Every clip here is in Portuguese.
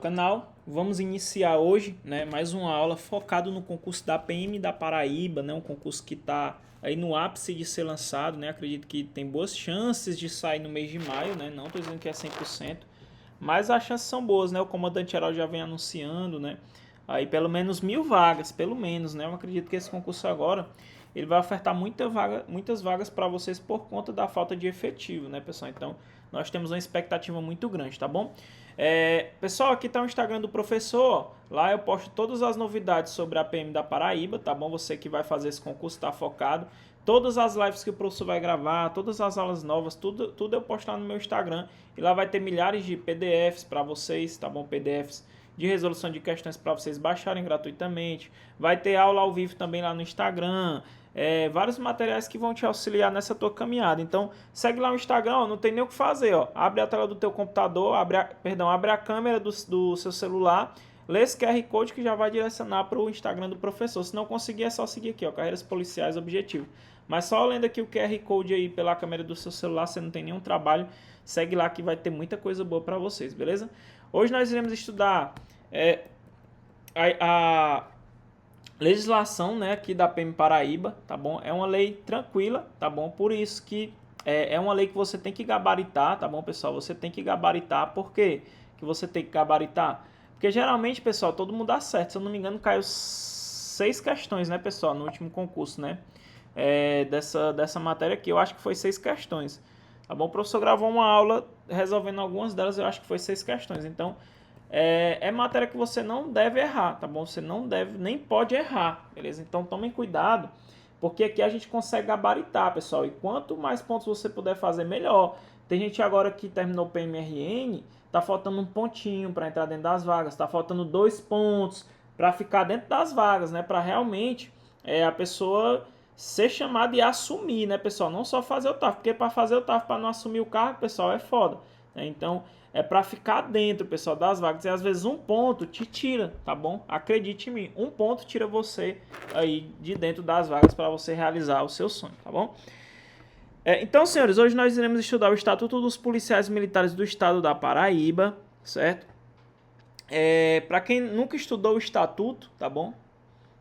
Canal, vamos iniciar hoje, né, mais uma aula focado no concurso da PM da Paraíba, né, um concurso que está aí no ápice de ser lançado, né, acredito que tem boas chances de sair no mês de maio, né, não estou dizendo que é 100%, mas as chances são boas, né, o comandante geral já vem anunciando, né, aí pelo menos 1.000 vagas, pelo menos, né, eu acredito que esse concurso agora, ele vai ofertar muitas vagas para vocês por conta da falta de efetivo, né, pessoal, então nós temos uma expectativa muito grande, tá bom? Pessoal, aqui está o Instagram do professor. Lá eu posto todas as novidades sobre a PM da Paraíba, tá bom? Você que vai fazer esse concurso está focado. Todas as lives que o professor vai gravar, todas as aulas novas, tudo eu posto lá no meu Instagram. E lá vai ter milhares de PDFs para vocês, tá bom? PDFs de resolução de questões para vocês baixarem gratuitamente. Vai ter aula ao vivo também lá no Instagram. Vários materiais que vão te auxiliar nessa tua caminhada. Então, segue lá no Instagram, ó, não tem nem o que fazer. Ó. Abre a tela do teu computador, abre a câmera do seu celular, lê esse QR Code que já vai direcionar para o Instagram do professor. Se não conseguir, é só seguir aqui, ó, Carreiras Policiais Objetivo. Mas só lendo aqui o QR Code aí pela câmera do seu celular, você não tem nenhum trabalho, segue lá que vai ter muita coisa boa para vocês, beleza? Hoje nós iremos estudar a legislação, né, aqui da PM Paraíba, tá bom? É uma lei tranquila, tá bom? Por isso que é uma lei que você tem que gabaritar, tá bom, pessoal? Você tem que gabaritar. Por quê que você tem que gabaritar? Porque geralmente, pessoal, todo mundo acerta. Se eu não me engano, caiu 6 questões, né, pessoal, no último concurso, né? Dessa matéria aqui, eu acho que foi 6 questões. Tá bom? O professor gravou uma aula resolvendo algumas delas, eu acho que foi 6 questões. Então, matéria que você não deve errar, tá bom? Você não deve, nem pode errar, beleza? Então tomem cuidado, porque aqui a gente consegue gabaritar, pessoal. E quanto mais pontos você puder fazer, melhor. Tem gente agora que terminou o PMRN, tá faltando um pontinho para entrar dentro das vagas, tá faltando 2 pontos para ficar dentro das vagas, né? Para realmente a pessoa ser chamada e assumir, né, pessoal? Não só fazer o TAF, porque para fazer o TAF, para não assumir o cargo, pessoal, é foda, né? Então, é para ficar dentro, pessoal, das vagas. E às vezes um ponto te tira, tá bom? Acredite em mim, um ponto tira você aí de dentro das vagas para você realizar o seu sonho, tá bom? Então, senhores, hoje nós iremos estudar o Estatuto dos Policiais Militares do Estado da Paraíba, certo? Para quem nunca estudou o Estatuto, tá bom?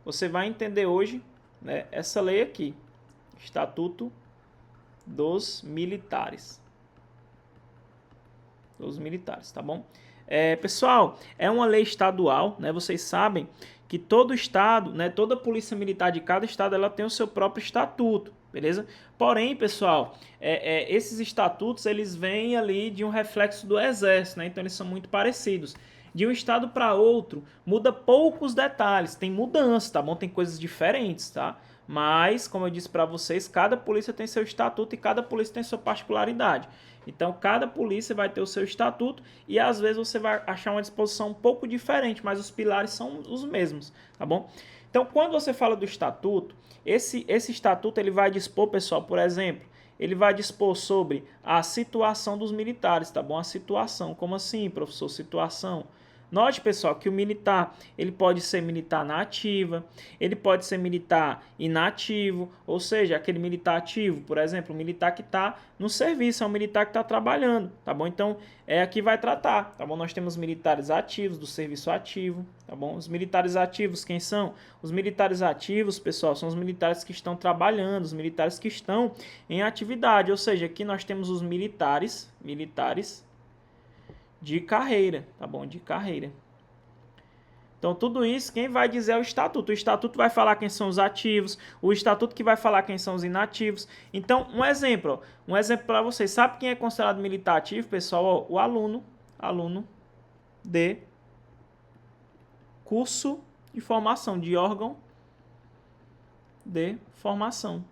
Você vai entender hoje, né, essa lei aqui, Estatuto dos Militares. Dos militares, tá bom? Pessoal, é uma lei estadual, né? Vocês sabem que todo estado, né, toda polícia militar de cada estado, ela tem o seu próprio estatuto, beleza? Porém, pessoal, esses estatutos, eles vêm ali de um reflexo do exército, né? Então eles são muito parecidos. De um estado para outro, muda poucos detalhes, tem mudança, tá bom? Tem coisas diferentes, tá? Mas, como eu disse para vocês, cada polícia tem seu estatuto e cada polícia tem sua particularidade. Então, cada polícia vai ter o seu estatuto e às vezes você vai achar uma disposição um pouco diferente, mas os pilares são os mesmos, tá bom? Então, quando você fala do estatuto, esse estatuto ele vai dispor, pessoal, por exemplo, ele vai dispor sobre a situação dos militares, tá bom? A situação, como assim, professor? Situação. Note, pessoal, que o militar, ele pode ser militar na ativa, ele pode ser militar inativo, ou seja, aquele militar ativo, por exemplo, o militar que está no serviço, é um militar que está trabalhando, tá bom? Então, aqui vai tratar, tá bom? Nós temos militares ativos, do serviço ativo, tá bom? Os militares ativos, quem são? Os militares ativos, pessoal, são os militares que estão trabalhando, os militares que estão em atividade, ou seja, aqui nós temos os militares de carreira, tá bom? De carreira. Então, tudo isso, quem vai dizer é o estatuto. O estatuto vai falar quem são os ativos, o estatuto que vai falar quem são os inativos. Então, um exemplo para vocês. Sabe quem é considerado militar ativo, pessoal? O aluno de curso de formação, de órgão de formação.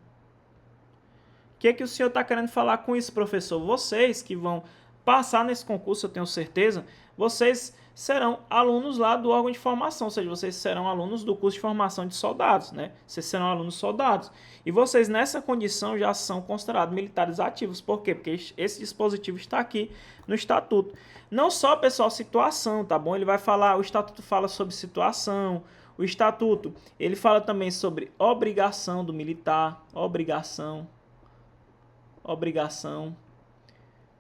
O que o senhor está querendo falar com isso, professor? Vocês que vão passar nesse concurso, eu tenho certeza, vocês serão alunos lá do órgão de formação, ou seja, vocês serão alunos do curso de formação de soldados, né? Vocês serão alunos soldados. E vocês, nessa condição, já são considerados militares ativos. Por quê? Porque esse dispositivo está aqui no estatuto. Não só, pessoal, situação, tá bom? Ele vai falar, o estatuto fala sobre situação, o estatuto, ele fala também sobre obrigação do militar, obrigação.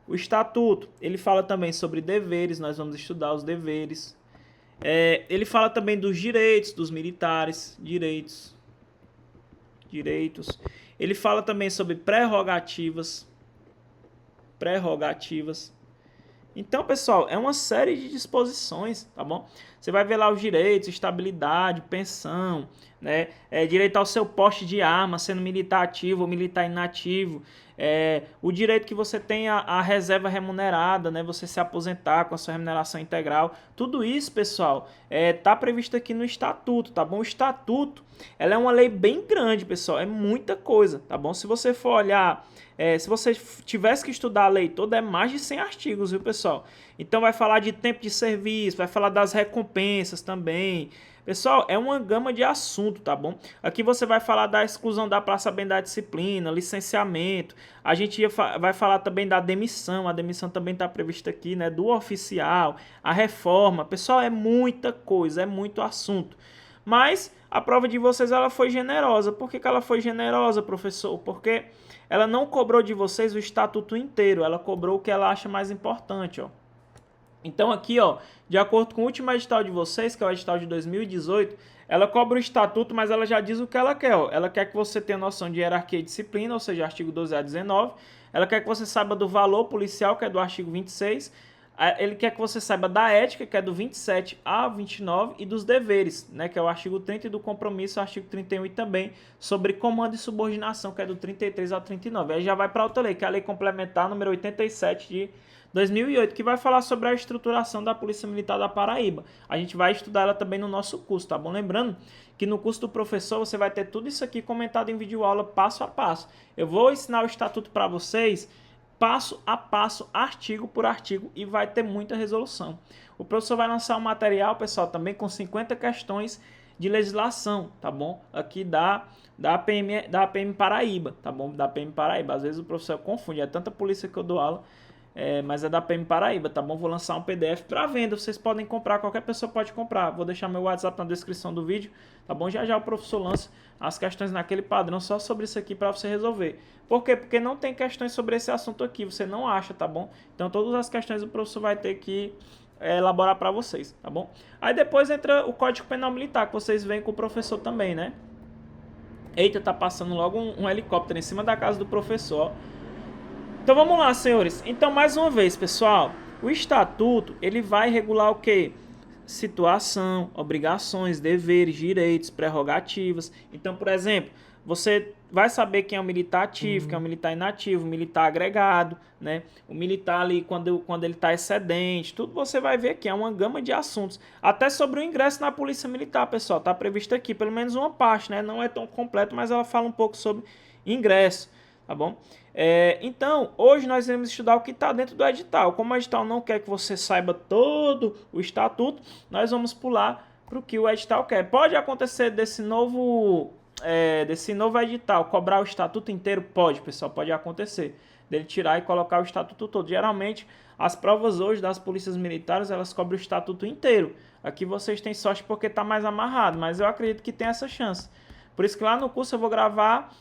O estatuto, ele fala também sobre deveres, nós vamos estudar os deveres, Ele fala também dos direitos dos militares, direitos. Ele fala também sobre prerrogativas. Então, pessoal, é uma série de disposições, tá bom? Você vai ver lá os direitos, estabilidade, pensão, né? Direito ao seu porte de arma, sendo militar ativo ou militar inativo. O direito que você tem à reserva remunerada, né? Você se aposentar com a sua remuneração integral. Tudo isso, pessoal, tá previsto aqui no Estatuto, tá bom? O Estatuto, ela é uma lei bem grande, pessoal. É muita coisa, tá bom? Se você for olhar... se você tivesse que estudar a lei toda, é mais de 100 artigos, viu, pessoal? Então vai falar de tempo de serviço, vai falar das recompensas também. Pessoal, é uma gama de assunto, tá bom? Aqui você vai falar da exclusão da praça bem da disciplina, licenciamento. A gente vai falar também da demissão. A demissão também está prevista aqui, né? Do oficial, a reforma. Pessoal, é muita coisa, é muito assunto. Mas a prova de vocês, ela foi generosa. Por que ela foi generosa, professor? Porque ela não cobrou de vocês o estatuto inteiro, ela cobrou o que ela acha mais importante, ó. Então aqui, ó, de acordo com o último edital de vocês, que é o edital de 2018, ela cobra o estatuto, mas ela já diz o que ela quer, ó. Ela quer que você tenha noção de hierarquia e disciplina, ou seja, artigo 12 a 19. Ela quer que você saiba do valor policial, que é do artigo 26. Ele quer que você saiba da ética, que é do 27 a 29, e dos deveres, né, que é o artigo 30, e do compromisso, o artigo 31, e também sobre comando e subordinação, que é do 33 ao 39. Aí já vai para outra lei, que é a Lei Complementar número 87 de 2008, que vai falar sobre a estruturação da Polícia Militar da Paraíba. A gente vai estudar ela também no nosso curso, tá bom? Lembrando que no curso do professor você vai ter tudo isso aqui comentado em videoaula passo a passo. Eu vou ensinar o estatuto para vocês passo a passo, artigo por artigo, e vai ter muita resolução. O professor vai lançar um material, pessoal, também com 50 questões de legislação, tá bom? Aqui da PM Paraíba, tá bom? Da PM Paraíba. Às vezes o professor confunde, é tanta polícia que eu dou aula, mas é da PM Paraíba, tá bom? Vou lançar um PDF para venda, vocês podem comprar, qualquer pessoa pode comprar. Vou deixar meu WhatsApp na descrição do vídeo, tá bom? Já já o professor lança as questões naquele padrão, só sobre isso aqui para você resolver. Por quê? Porque não tem questões sobre esse assunto aqui, você não acha, tá bom? Então todas as questões o professor vai ter que elaborar para vocês, tá bom? Aí depois entra o Código Penal Militar, que vocês veem com o professor também, né? Eita, tá passando logo um helicóptero em cima da casa do professor, ó. Então vamos lá, senhores. Então, mais uma vez, pessoal, o estatuto, ele vai regular o quê? Situação, obrigações, deveres, direitos, prerrogativas. Então, por exemplo, você vai saber quem é um militar ativo, quem é um militar inativo, um militar agregado, né? O militar ali, quando ele está excedente, tudo você vai ver aqui, é uma gama de assuntos. Até sobre o ingresso na Polícia Militar, pessoal, está previsto aqui, pelo menos uma parte, né? Não é tão completo, mas ela fala um pouco sobre ingresso, tá bom? Então, hoje nós vamos estudar o que está dentro do edital. Como o edital não quer que você saiba todo o estatuto, nós vamos pular para o que o edital quer. Pode acontecer desse novo edital cobrar o estatuto inteiro? Pode, pessoal, pode acontecer. Dele tirar e colocar o estatuto todo. Geralmente, as provas hoje das polícias militares, elas cobrem o estatuto inteiro. Aqui vocês têm sorte porque está mais amarrado, mas eu acredito que tem essa chance. Por isso que lá no curso eu vou gravar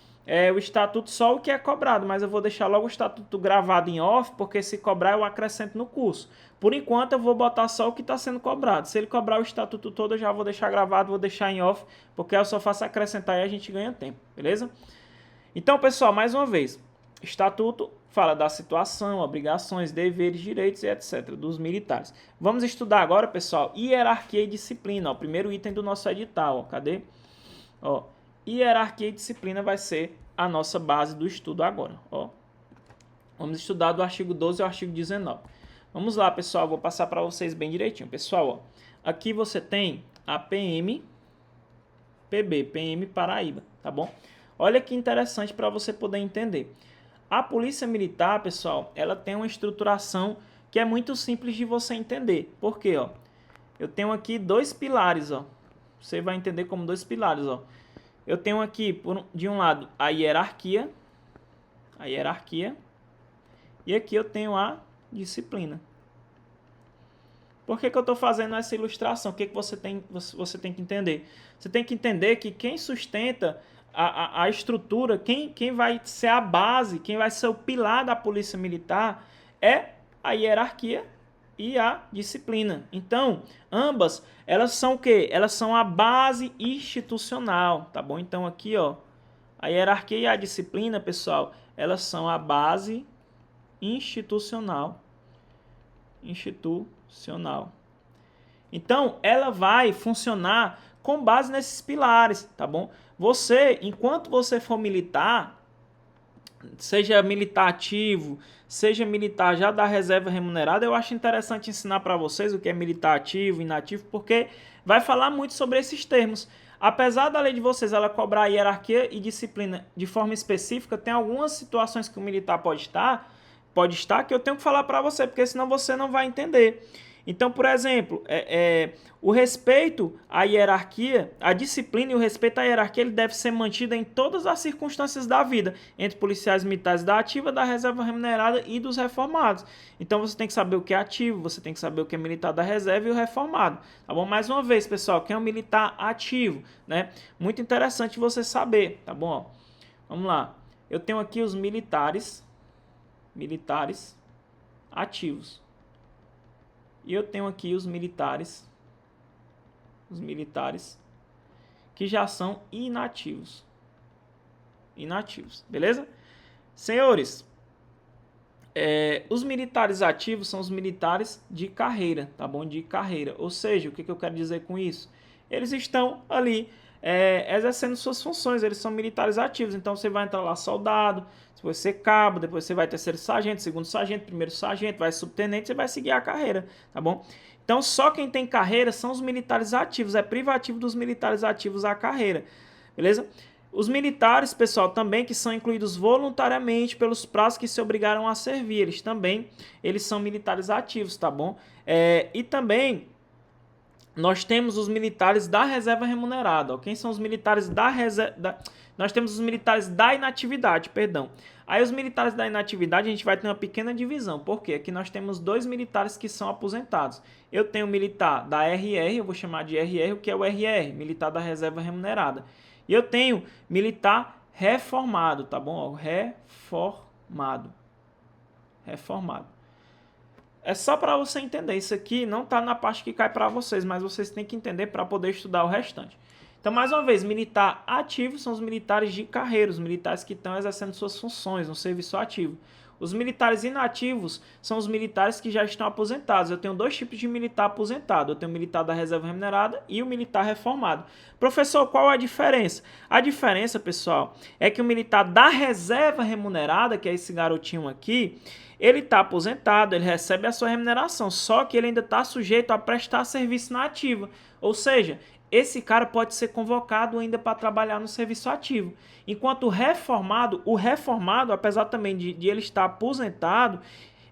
o estatuto só o que é cobrado, mas eu vou deixar logo o estatuto gravado em off, porque se cobrar eu acrescento no curso. Por enquanto eu vou botar só o que está sendo cobrado. Se ele cobrar o estatuto todo, eu já vou deixar gravado, vou deixar em off, porque eu só faço acrescentar e a gente ganha tempo, beleza? Então, pessoal, mais uma vez, estatuto fala da situação, obrigações, deveres, direitos e etc. dos militares. Vamos estudar agora, pessoal, hierarquia e disciplina, ó, o primeiro item do nosso edital, ó, cadê? Ó, hierarquia e disciplina vai ser a nossa base do estudo agora, ó. Vamos estudar do artigo 12 ao artigo 19. Vamos lá, pessoal, vou passar para vocês bem direitinho. Pessoal, ó, aqui você tem a PM Paraíba, tá bom? Olha que interessante para você poder entender. A Polícia Militar, pessoal, ela tem uma estruturação que é muito simples de você entender. Por quê, ó? Eu tenho aqui dois pilares, ó. Você vai entender como dois pilares, ó. Eu tenho aqui, de um lado, a hierarquia, e aqui eu tenho a disciplina. Por que eu estou fazendo essa ilustração? O que você tem que entender? Você tem que entender que quem sustenta a estrutura, quem vai ser a base, quem vai ser o pilar da Polícia Militar é a hierarquia e a disciplina. Então, ambas, elas são o quê? Elas são a base institucional, tá bom? Então, aqui, ó, a hierarquia e a disciplina, pessoal, elas são a base institucional. Institucional. Então, ela vai funcionar com base nesses pilares, tá bom? Você, enquanto você for militar, seja militar ativo, seja militar já da reserva remunerada, eu acho interessante ensinar para vocês o que é militar ativo, inativo, porque vai falar muito sobre esses termos. Apesar da lei de vocês ela cobrar hierarquia e disciplina de forma específica, tem algumas situações que o militar pode estar que eu tenho que falar para você, porque senão você não vai entender. Então, por exemplo, o respeito à hierarquia, a disciplina e o respeito à hierarquia, ele deve ser mantido em todas as circunstâncias da vida, entre policiais militares da ativa, da reserva remunerada e dos reformados. Então, você tem que saber o que é ativo, você tem que saber o que é militar da reserva e o reformado. Tá bom? Mais uma vez, pessoal, quem é um militar ativo, né? Muito interessante você saber, tá bom? Vamos lá. Eu tenho aqui os militares ativos. E eu tenho aqui os militares que já são inativos. Beleza? Senhores, os militares ativos são os militares de carreira, tá bom? De carreira. Ou seja, o que eu quero dizer com isso? Eles estão ali exercendo suas funções, eles são militares ativos. Então você vai entrar lá soldado, depois você cabo, depois você vai terceiro sargento, segundo sargento, primeiro sargento, vai subtenente, você vai seguir a carreira, tá bom? Então só quem tem carreira são os militares ativos, é privativo dos militares ativos a carreira, beleza? Os militares, pessoal, também que são incluídos voluntariamente pelos prazos que se obrigaram a servir, eles são militares ativos, tá bom? E também nós temos os militares da reserva remunerada. Ó. Quem são os militares da reserva? Nós temos os militares da inatividade, perdão. Aí os militares da inatividade a gente vai ter uma pequena divisão. Por quê? Aqui nós temos dois militares que são aposentados. Eu tenho o militar da RR, eu vou chamar de RR, o que é o RR? Militar da reserva remunerada. E eu tenho militar reformado, tá bom? Ó, reformado. É só para você entender. Isso aqui não está na parte que cai para vocês, mas vocês têm que entender para poder estudar o restante. Então, mais uma vez, militar ativo são os militares de carreira, os militares que estão exercendo suas funções no serviço ativo. Os militares inativos são os militares que já estão aposentados. Eu tenho dois tipos de militar aposentado. Eu tenho o militar da reserva remunerada e o militar reformado. Professor, qual a diferença? A diferença, pessoal, é que o militar da reserva remunerada, que é esse garotinho aqui, ele está aposentado, ele recebe a sua remuneração, só que ele ainda está sujeito a prestar serviço na ativa. Ou seja, esse cara pode ser convocado ainda para trabalhar no serviço ativo. Enquanto o reformado, apesar também de ele estar aposentado,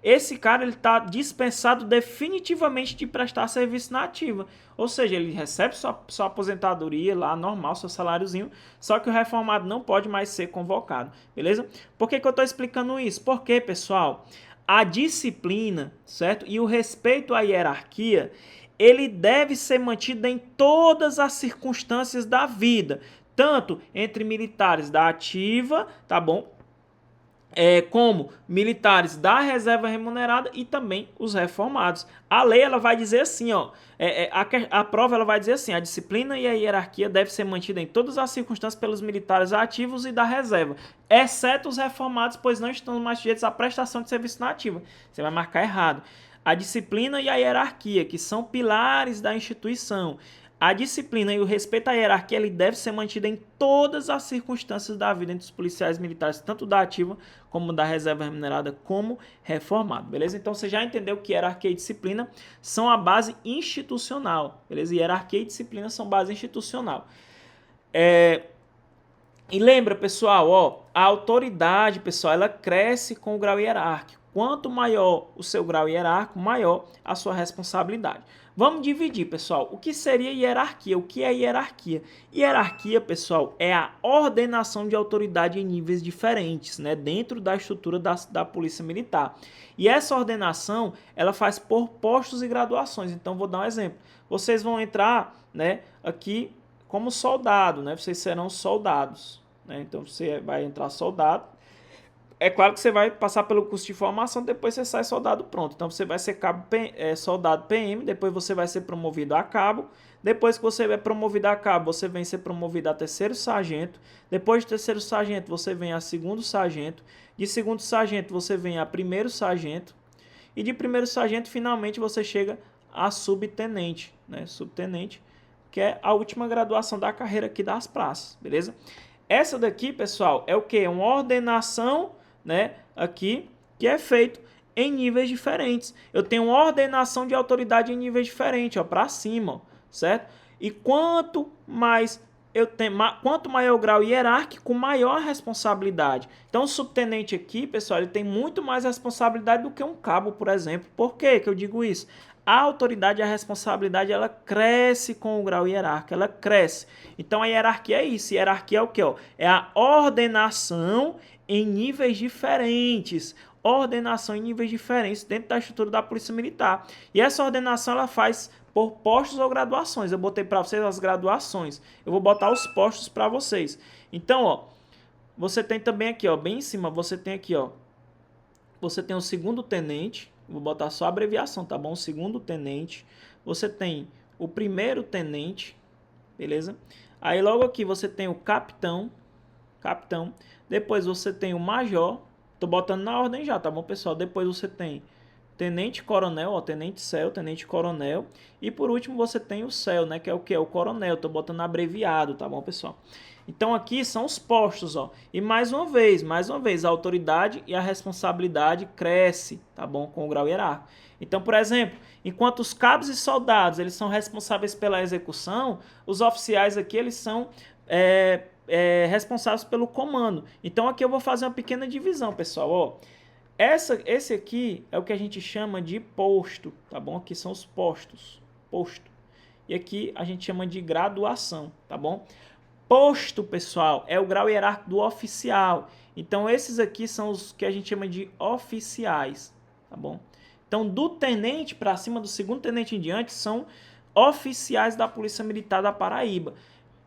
esse cara ele está dispensado definitivamente de prestar serviço na ativa. Ou seja, ele recebe sua aposentadoria lá, normal, seu saláriozinho, só que o reformado não pode mais ser convocado, beleza? Por que eu estou explicando isso? Porque, pessoal, a disciplina, certo? E o respeito à hierarquia, ele deve ser mantido em todas as circunstâncias da vida, tanto entre militares da ativa, tá bom? Como militares da reserva remunerada e também os reformados. A lei ela vai dizer assim, ó, a prova ela vai dizer assim, a disciplina e a hierarquia deve ser mantida em todas as circunstâncias pelos militares ativos e da reserva, exceto os reformados, pois não estão mais sujeitos à prestação de serviço na ativa. Você vai marcar errado. A disciplina e a hierarquia, que são pilares da instituição. A disciplina e o respeito à hierarquia ele deve ser mantido em todas as circunstâncias da vida entre os policiais militares, tanto da ativa como da reserva remunerada, como reformado, beleza? Então você já entendeu que hierarquia e disciplina são a base institucional, beleza? Hierarquia e disciplina são base institucional. E lembra, pessoal, ó, a autoridade, pessoal, ela cresce com o grau hierárquico. Quanto maior o seu grau hierárquico, maior a sua responsabilidade. Vamos dividir, pessoal. O que seria hierarquia? O que é hierarquia? Hierarquia, pessoal, é a ordenação de autoridade em níveis diferentes, né, dentro da estrutura da Polícia Militar. E essa ordenação, ela faz por postos e graduações. Então, vou dar um exemplo. Vocês vão entrar, né, aqui como soldado, né? Vocês serão soldados, né? Então, você vai entrar soldado. É claro que você vai passar pelo curso de formação, depois você sai soldado pronto. Então você vai ser soldado PM, depois você vai ser promovido a cabo. Depois que você é promovido a cabo, você vem ser promovido a terceiro sargento. Depois de terceiro sargento, você vem a segundo sargento. De segundo sargento, você vem a primeiro sargento. E de primeiro sargento, finalmente, você chega a subtenente, né? Subtenente, que é a última graduação da carreira aqui das praças, beleza? Essa daqui, pessoal, é o que? Uma ordenação, né, aqui, que é feito em níveis diferentes. Eu tenho uma ordenação de autoridade em níveis diferentes, ó, para cima, ó, certo? E quanto mais eu tenho, quanto maior o grau hierárquico, maior a responsabilidade. Então, o subtenente aqui, pessoal, ele tem muito mais responsabilidade do que um cabo, por exemplo. Por que eu digo isso? A autoridade e a responsabilidade, ela cresce com o grau hierárquico, ela cresce. Então, a hierarquia é isso. Hierarquia é o quê? É a ordenação em níveis diferentes. Ordenação em níveis diferentes dentro da estrutura da Polícia Militar. E essa ordenação, ela faz por postos ou graduações. Eu botei para vocês as graduações. Eu vou botar os postos para vocês. Então, ó, você tem também aqui, ó, bem em cima, você tem aqui, ó, você tem o segundo tenente, vou botar só a abreviação, tá bom? O segundo tenente, você tem o primeiro tenente, beleza? Aí logo aqui você tem o capitão, depois você tem o major, tô botando na ordem já, tá bom, pessoal? Depois você tem tenente coronel, ó, tenente céu, tenente coronel, e por último você tem o céu, né, que é o que? É o coronel, tô botando abreviado, tá bom, pessoal? Então aqui são os postos, ó. E mais uma vez, a autoridade e a responsabilidade cresce, tá bom? Com o grau hierárquico. Então, por exemplo, enquanto os cabos e soldados, eles são responsáveis pela execução, os oficiais aqui, eles são responsáveis pelo comando. Então aqui eu vou fazer uma pequena divisão, pessoal, ó. Esse aqui é o que a gente chama de posto, tá bom? Aqui são os postos, posto. E aqui a gente chama de graduação, tá bom? Posto, pessoal, é o grau hierárquico do oficial. Então, esses aqui são os que a gente chama de oficiais, tá bom? Então, do tenente para cima, do segundo tenente em diante, são oficiais da Polícia Militar da Paraíba.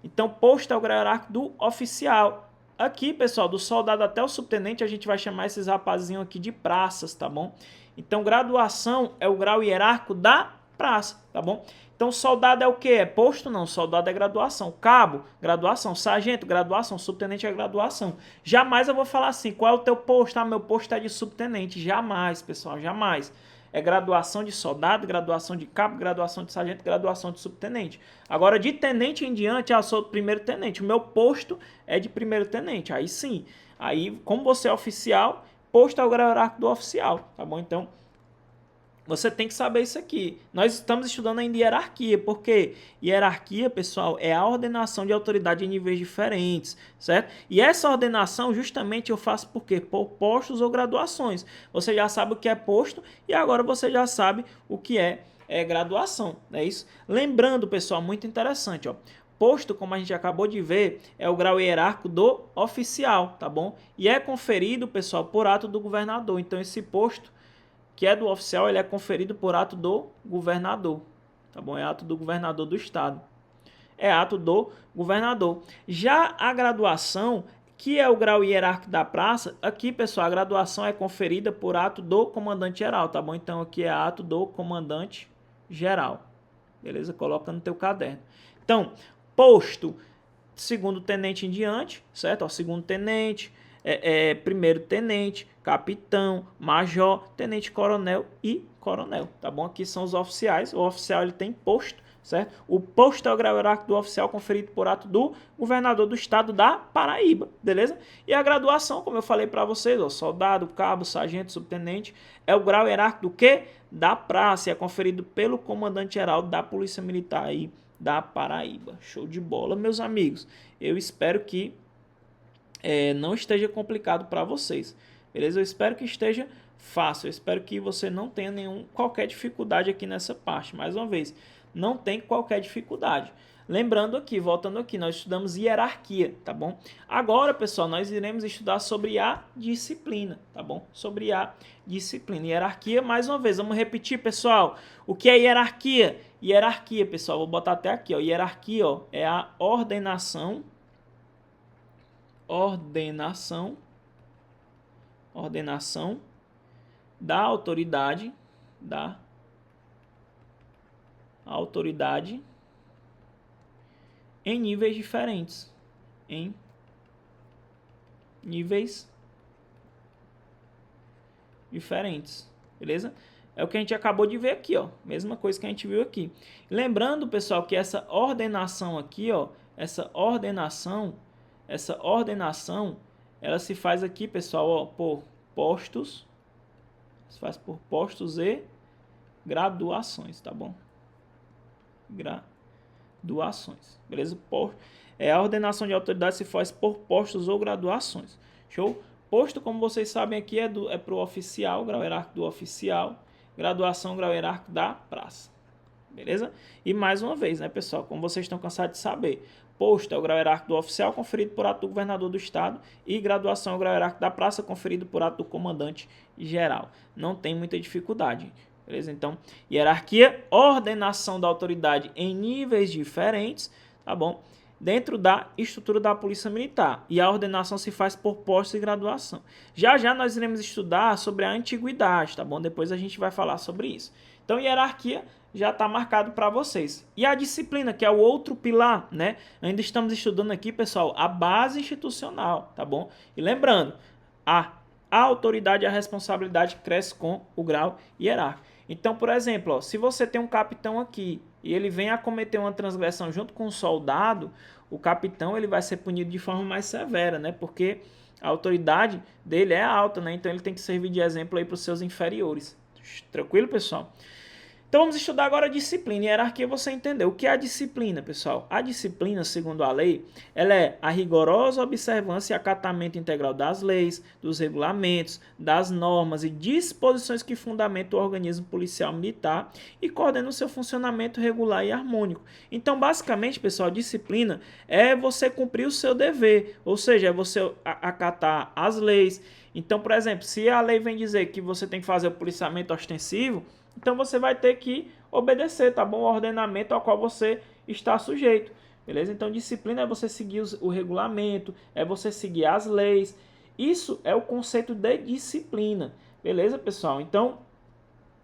Então, posto é o grau hierárquico do oficial. Aqui, pessoal, do soldado até o subtenente, a gente vai chamar esses rapazinhos aqui de praças, tá bom? Então, graduação é o grau hierárquico da praça, tá bom? Então, soldado é o quê? É posto? Não, soldado é graduação. Cabo, graduação. Sargento, graduação. Subtenente é graduação. Jamais eu vou falar assim, qual é o teu posto? Ah, meu posto é de subtenente. Jamais, pessoal, jamais. É graduação de soldado, graduação de cabo, graduação de sargento, graduação de subtenente. Agora, de tenente em diante, eu sou primeiro tenente. O meu posto é de primeiro tenente. Aí sim. Aí, como você é oficial, posto é o grau hierárquico do oficial, tá bom? Então, você tem que saber isso aqui. Nós estamos estudando ainda hierarquia, porque hierarquia, pessoal, é a ordenação de autoridade em níveis diferentes, certo? E essa ordenação, justamente, eu faço por quê? Por postos ou graduações. Você já sabe o que é posto e agora você já sabe o que é graduação, não é isso? Lembrando, pessoal, muito interessante, ó. Posto, como a gente acabou de ver, é o grau hierárquico do oficial, tá bom? E é conferido, pessoal, por ato do governador. Então, esse posto que é do oficial, ele é conferido por ato do governador, tá bom? É ato do governador do estado. É ato do governador. Já a graduação, que é o grau hierárquico da praça, aqui, pessoal, a graduação é conferida por ato do comandante geral, tá bom? Então, aqui é ato do comandante geral. Beleza? Coloca no teu caderno. Então, posto, segundo tenente em diante, certo? Ó, segundo tenente, primeiro tenente, capitão, major, tenente coronel e coronel, tá bom? Aqui são os oficiais. O oficial, ele tem posto, certo? O posto é o grau hierárquico do oficial conferido por ato do governador do estado da Paraíba, beleza? E a graduação, como eu falei para vocês, ó, soldado, cabo, sargento, subtenente, é o grau hierárquico do quê? Da praça, é conferido pelo comandante-geral da Polícia Militar aí da Paraíba. Show de bola, meus amigos. Eu espero que não esteja complicado para vocês, beleza? Eu espero que esteja fácil, eu espero que você não tenha qualquer dificuldade aqui nessa parte. Mais uma vez, não tem qualquer dificuldade. Lembrando aqui, voltando aqui, nós estudamos hierarquia, tá bom? Agora, pessoal, nós iremos estudar sobre a disciplina, tá bom? Sobre a disciplina. Hierarquia, mais uma vez, vamos repetir, pessoal. O que é hierarquia? Hierarquia, pessoal, vou botar até aqui, ó. Hierarquia, ó, é a ordenação ordenação da autoridade em níveis diferentes. Em níveis diferentes. Beleza? É o que a gente acabou de ver aqui, ó. Mesma coisa que a gente viu aqui. Lembrando, pessoal, que essa ordenação aqui, ó, essa ordenação, ela se faz aqui, pessoal, ó, por postos. Se faz por postos e graduações, tá bom? Graduações, beleza? A ordenação de autoridade se faz por postos ou graduações. Show? Posto, como vocês sabem aqui, é para o oficial, grau hierárquico do oficial. Graduação, grau hierárquico da praça. Beleza? E mais uma vez, né, pessoal? Como vocês estão cansados de saber, posto é o grau hierárquico do oficial conferido por ato do governador do estado e graduação é o grau hierárquico da praça conferido por ato do comandante geral. Não tem muita dificuldade. Beleza? Então, hierarquia, ordenação da autoridade em níveis diferentes, tá bom? Dentro da estrutura da Polícia Militar. E a ordenação se faz por postos e graduação. Já já nós iremos estudar sobre a antiguidade, tá bom? Depois a gente vai falar sobre isso. Então, hierarquia já está marcado para vocês. E a disciplina, que é o outro pilar, né? Ainda estamos estudando aqui, pessoal, a base institucional, tá bom? E lembrando, a autoridade e a responsabilidade cresce com o grau hierárquico. Então, por exemplo, ó, se você tem um capitão aqui e ele vem a cometer uma transgressão junto com um soldado, o capitão ele vai ser punido de forma mais severa, né? Porque a autoridade dele é alta, né? Então ele tem que servir de exemplo aí para os seus inferiores. Tranquilo, pessoal? Então vamos estudar agora a disciplina. E hierarquia você entendeu. O que é a disciplina, pessoal? A disciplina, segundo a lei, ela é a rigorosa observância e acatamento integral das leis, dos regulamentos, das normas e disposições que fundamentam o organismo policial militar e coordenam o seu funcionamento regular e harmônico. Então, basicamente, pessoal, disciplina é você cumprir o seu dever, ou seja, é você acatar as leis. Então, por exemplo, se a lei vem dizer que você tem que fazer o policiamento ostensivo, então você vai ter que obedecer, tá bom? O ordenamento ao qual você está sujeito, beleza? Então disciplina é você seguir o regulamento, é você seguir as leis. Isso é o conceito de disciplina, beleza, pessoal? Então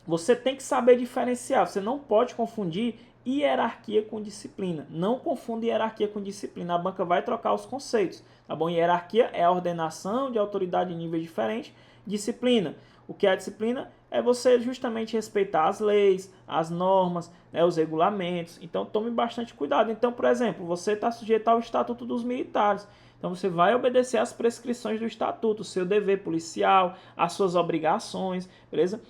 você tem que saber diferenciar, você não pode confundir hierarquia com disciplina. Não confunda hierarquia com disciplina, a banca vai trocar os conceitos, tá bom? Hierarquia é a ordenação de autoridade em níveis diferentes, disciplina. O que é a disciplina? É você justamente respeitar as leis, as normas, né, os regulamentos. Então tome bastante cuidado. Então, por exemplo, você está sujeito ao Estatuto dos Militares. Então você vai obedecer às prescrições do Estatuto, o seu dever policial, as suas obrigações, beleza?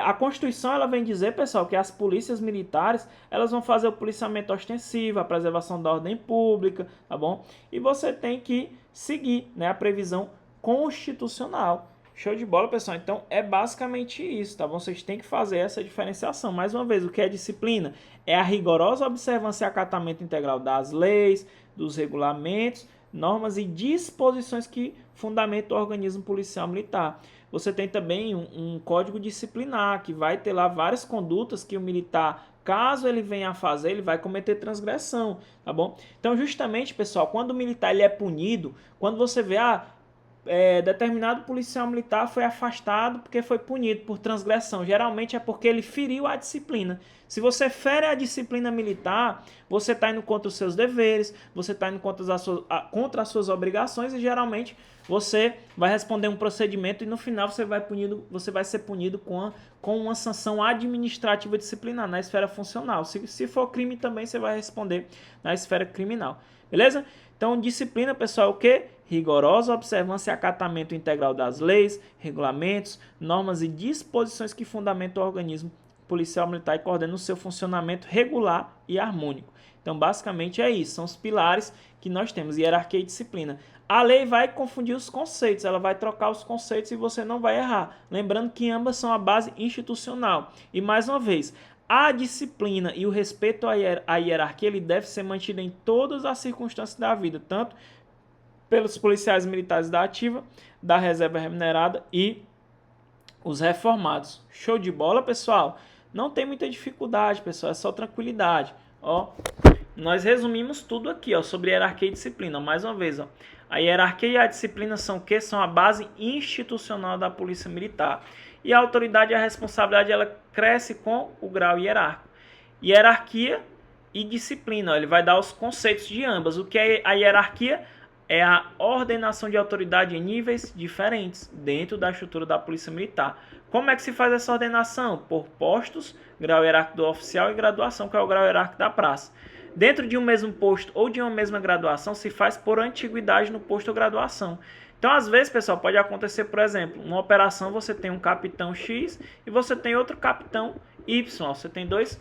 A Constituição ela vem dizer, pessoal, que as polícias militares elas vão fazer o policiamento ostensivo, a preservação da ordem pública, tá bom? E você tem que seguir, né, a previsão constitucional. Show de bola, pessoal. Então, é basicamente isso, tá bom? Vocês têm que fazer essa diferenciação. Mais uma vez, o que é disciplina? É a rigorosa observância e acatamento integral das leis, dos regulamentos, normas e disposições que fundamentam o organismo policial militar. Você tem também um código disciplinar, que vai ter lá várias condutas que o militar, caso ele venha a fazer, ele vai cometer transgressão, tá bom? Então, justamente, pessoal, quando o militar ele é punido, quando você vê, determinado policial militar foi afastado porque foi punido por transgressão. Geralmente é porque ele feriu a disciplina. Se você fere a disciplina militar, você está indo contra os seus deveres, você está indo contra as suas obrigações e geralmente você vai responder um procedimento e no final você vai ser punido com uma sanção administrativa disciplinar na esfera funcional. Se for crime também você vai responder na esfera criminal. Beleza? Então, disciplina, pessoal, o quê? Rigorosa observância e acatamento integral das leis, regulamentos, normas e disposições que fundamentam o organismo policial militar e coordenam o seu funcionamento regular e harmônico. Então, basicamente é isso, são os pilares que nós temos, hierarquia e disciplina. A lei vai confundir os conceitos, ela vai trocar os conceitos e você não vai errar. Lembrando que ambas são a base institucional. E mais uma vez, a disciplina e o respeito à hierarquia ele deve ser mantido em todas as circunstâncias da vida, tanto pelos policiais militares da ativa, da reserva remunerada e os reformados. Show de bola, pessoal? Não tem muita dificuldade, pessoal, é só tranquilidade. Ó, nós resumimos tudo aqui, ó, sobre hierarquia e disciplina. Mais uma vez, ó, A hierarquia e a disciplina são o quê? São a base institucional da polícia militar. E a autoridade e a responsabilidade, ela cresce com o grau hierárquico. Hierarquia e disciplina, ele vai dar os conceitos de ambas. O que é a hierarquia? É a ordenação de autoridade em níveis diferentes dentro da estrutura da polícia militar. Como é que se faz essa ordenação? Por postos, grau hierárquico do oficial e graduação, que é o grau hierárquico da praça. Dentro de um mesmo posto ou de uma mesma graduação, se faz por antiguidade no posto ou graduação. Então, às vezes, pessoal, pode acontecer, por exemplo, numa operação você tem um capitão X e você tem outro capitão Y. Você tem dois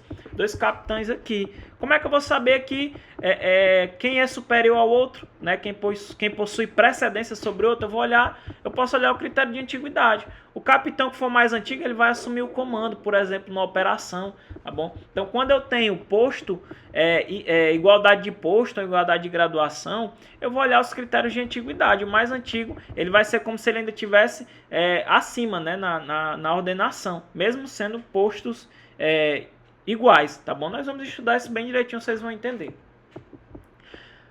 capitães aqui. Como é que eu vou saber aqui quem é superior ao outro? Né? Quem possui precedência sobre o outro? Eu posso olhar o critério de antiguidade. O capitão que for mais antigo, ele vai assumir o comando, por exemplo, na operação. Tá bom? Então, quando eu tenho posto, igualdade de posto, igualdade de graduação, eu vou olhar os critérios de antiguidade. O mais antigo, ele vai ser como se ele ainda estivesse acima, né, na ordenação, mesmo sendo postos iguais, tá bom? Nós vamos estudar isso bem direitinho, vocês vão entender.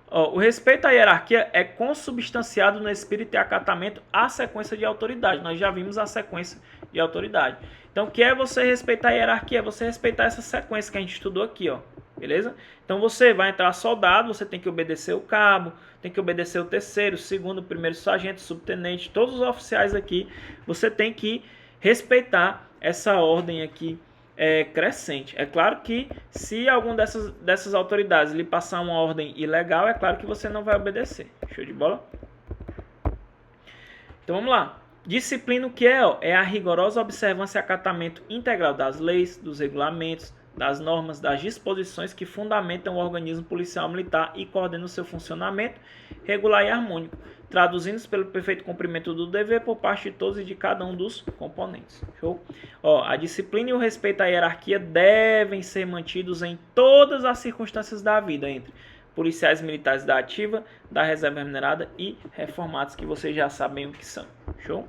O respeito à hierarquia é consubstanciado no espírito e acatamento à sequência de autoridade. Nós já vimos a sequência de autoridade. Então, o que é você respeitar a hierarquia? É você respeitar essa sequência que a gente estudou aqui, ó. Beleza? Então, você vai entrar soldado, você tem que obedecer o cabo, tem que obedecer o terceiro, o segundo, o primeiro sargento, o subtenente, todos os oficiais aqui. Você tem que respeitar essa ordem aqui crescente. É claro que se algum dessas autoridades lhe passar uma ordem ilegal, é claro que você não vai obedecer. Show de bola? Então vamos lá. Disciplina o que é? É a rigorosa observância e acatamento integral das leis, dos regulamentos, das normas, das disposições que fundamentam o organismo policial militar e coordenam o seu funcionamento regular e harmônico, traduzindo-se pelo perfeito cumprimento do dever por parte de todos e de cada um dos componentes. Show? A disciplina e o respeito à hierarquia devem ser mantidos em todas as circunstâncias da vida, entre policiais militares da ativa, da reserva remunerada e reformados, que vocês já sabem o que são. Show?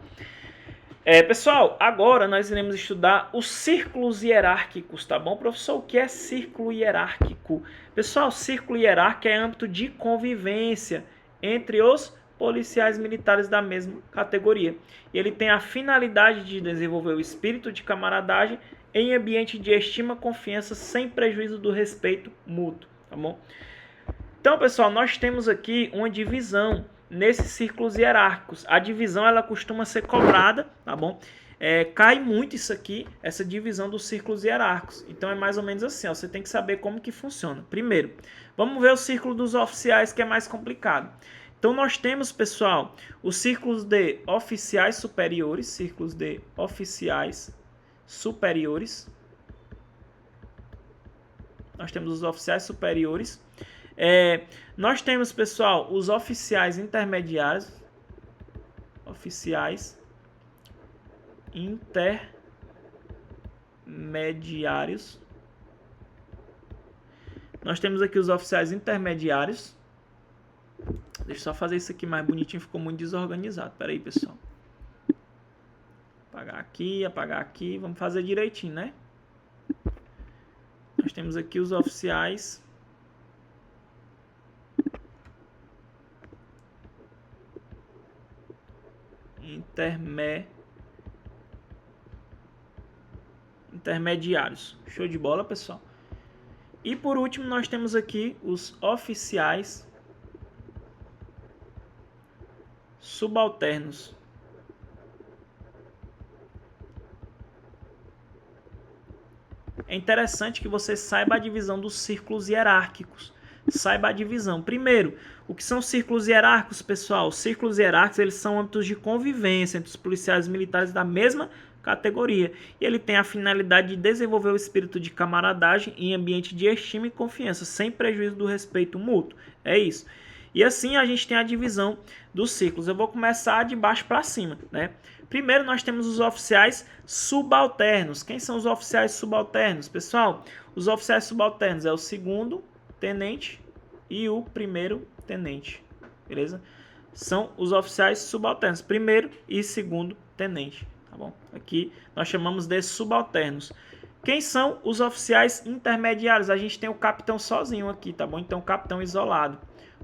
Pessoal, agora nós iremos estudar os círculos hierárquicos, tá bom, professor? O que é círculo hierárquico? Pessoal, círculo hierárquico é âmbito de convivência entre os policiais militares da mesma categoria. E ele tem a finalidade de desenvolver o espírito de camaradagem em ambiente de estima, confiança, sem prejuízo do respeito mútuo, tá bom? Então, pessoal, nós temos aqui uma divisão nesses círculos hierárquicos. A divisão, ela costuma ser cobrada, tá bom? Cai muito isso aqui, essa divisão dos círculos hierárquicos. Então, é mais ou menos assim, ó, você tem que saber como que funciona. Primeiro, vamos ver o círculo dos oficiais, que é mais complicado. Então, nós temos, pessoal, os círculos de oficiais superiores, círculos de oficiais superiores. Nós temos os oficiais superiores. Nós temos, pessoal, os oficiais intermediários. Oficiais intermediários. Nós temos aqui os oficiais intermediários. Deixa eu só fazer isso aqui mais bonitinho, ficou muito desorganizado. Pera aí, pessoal. Apagar aqui. Vamos fazer direitinho, né? Nós temos aqui os oficiais intermediários. Show de bola, pessoal. E por último, nós temos aqui os oficiais subalternos. É interessante que você saiba a divisão dos círculos hierárquicos. Saiba a divisão. Primeiro, o que são círculos hierárquicos, pessoal? Os círculos hierárquicos, eles são âmbitos de convivência entre os policiais militares da mesma categoria. E ele tem a finalidade de desenvolver o espírito de camaradagem em ambiente de estima e confiança, sem prejuízo do respeito mútuo. É isso. E assim a gente tem a divisão dos círculos. Eu vou começar de baixo para cima, né? Primeiro nós temos os oficiais subalternos. Quem são os oficiais subalternos? Pessoal, os oficiais subalternos é o segundo tenente e o primeiro tenente, beleza? São os oficiais subalternos, primeiro e segundo tenente, tá bom? Aqui nós chamamos de subalternos. Quem são os oficiais intermediários? A gente tem o capitão sozinho aqui, tá bom? Então, o capitão isolado.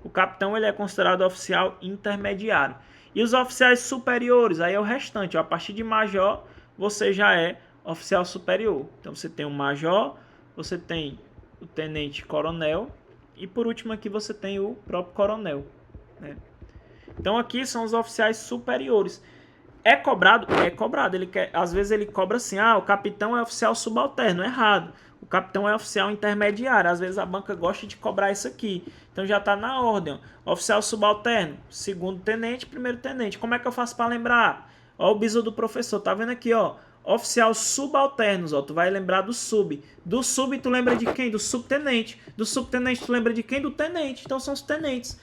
O capitão ele é considerado oficial intermediário. E os oficiais superiores, aí é o restante. Ó, a partir de major, você já é oficial superior. Então, você tem o major, você tem o tenente-coronel e, por último, aqui você tem o próprio coronel, né? Então, aqui são os oficiais superiores. É cobrado? É cobrado. Às vezes ele cobra assim, o capitão é oficial subalterno. Errado. O capitão é oficial intermediário. Às vezes a banca gosta de cobrar isso aqui. Então já está na ordem. Ó. Oficial subalterno, segundo tenente, primeiro tenente. Como é que eu faço para lembrar? Ó, o biso do professor. Tá vendo aqui, ó? Oficial subalternos, ó. Tu vai lembrar do sub. Do sub tu lembra de quem? Do subtenente. Do subtenente tu lembra de quem? Do tenente. Então são os tenentes.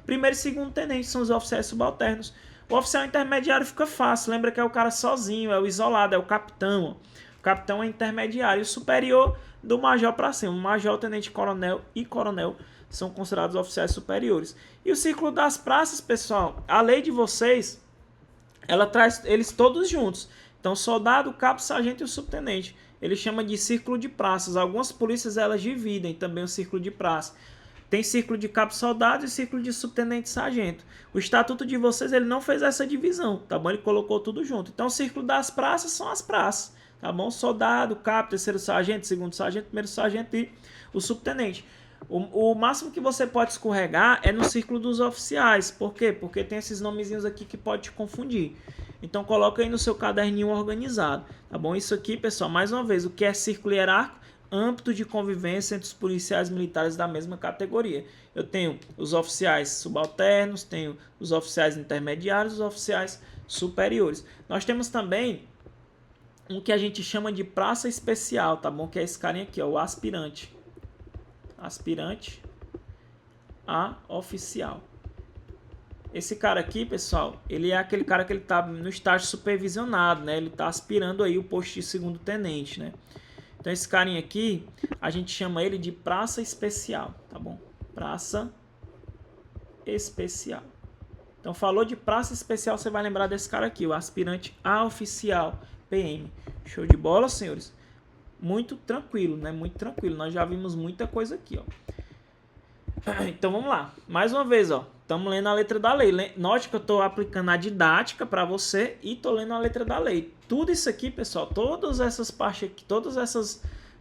Primeiro e segundo tenente são os oficiais subalternos. O oficial intermediário fica fácil, lembra que é o cara sozinho, é o isolado, é o capitão. O capitão é intermediário. O superior do major para cima. O major, tenente-coronel e coronel são considerados oficiais superiores. E o círculo das praças, pessoal, a lei de vocês, ela traz eles todos juntos. Então, soldado, cabo, sargento e o subtenente. Ele chama de círculo de praças. Algumas polícias elas dividem também o círculo de praça. Tem círculo de cabo soldado e círculo de subtenente sargento. O estatuto de vocês ele não fez essa divisão, tá bom? Ele colocou tudo junto. Então o círculo das praças são as praças, tá bom? Soldado, cabo, terceiro sargento, segundo sargento, primeiro sargento e o subtenente. O máximo que você pode escorregar é no círculo dos oficiais. Por quê? Porque tem esses nomezinhos aqui que pode te confundir. Então coloca aí no seu caderninho organizado, tá bom? Isso aqui, pessoal, mais uma vez, o que é círculo hierárquico? Âmbito de convivência entre os policiais militares da mesma categoria. Eu tenho os oficiais subalternos, tenho os oficiais intermediários, os oficiais superiores. Nós temos também um que a gente chama de praça especial, tá bom? Que é esse carinha aqui, ó, o aspirante. Aspirante a oficial. Esse cara aqui, pessoal, ele é aquele cara que ele tá no estágio supervisionado, né? Ele tá aspirando aí o posto de segundo tenente, né? Então, esse carinha aqui, a gente chama ele de praça especial, tá bom? Praça especial. Então, falou de praça especial, você vai lembrar desse cara aqui, o aspirante a oficial PM. Show de bola, senhores? Muito tranquilo, né? Muito tranquilo. Nós já vimos muita coisa aqui, ó. Então, vamos lá. Mais uma vez, ó. Estamos lendo a letra da lei. Note que eu estou aplicando a didática para você e estou lendo a letra da lei. Tudo isso aqui, pessoal, todas essas partes aqui,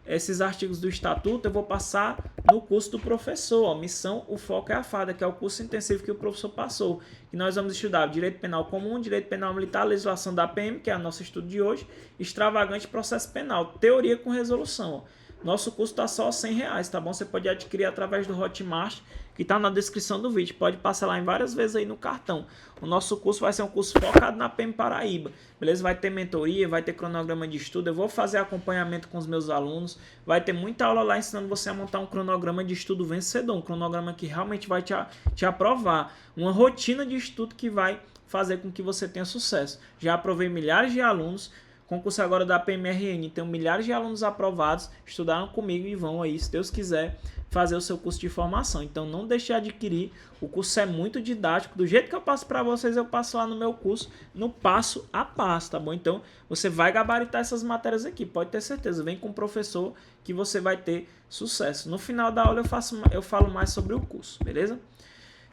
esses artigos do Estatuto, eu vou passar no curso do professor. Ó, Missão, o Foco é a Fada, que é o curso intensivo que o professor passou. E nós vamos estudar Direito Penal Comum, Direito Penal Militar, Legislação da PM, que é o nosso estudo de hoje, Extravagante Processo Penal, Teoria com Resolução. Ó. Nosso curso está só R$100, tá bom? Você pode adquirir através do Hotmart, que está na descrição do vídeo. Pode passar lá em várias vezes aí no cartão. O nosso curso vai ser um curso focado na PM Paraíba, beleza? Vai ter mentoria, vai ter cronograma de estudo. Eu vou fazer acompanhamento com os meus alunos. Vai ter muita aula lá ensinando você a montar um cronograma de estudo vencedor. Um cronograma que realmente vai te aprovar. Uma rotina de estudo que vai fazer com que você tenha sucesso. Já aprovei milhares de alunos. Concurso agora da PMRN, tem milhares de alunos aprovados, estudaram comigo e vão aí, se Deus quiser, fazer o seu curso de formação. Então não deixe de adquirir, o curso é muito didático, do jeito que eu passo para vocês, eu passo lá no meu curso, no passo a passo, tá bom? Então você vai gabaritar essas matérias aqui, pode ter certeza, vem com o professor que você vai ter sucesso. No final da aula eu falo mais sobre o curso, beleza?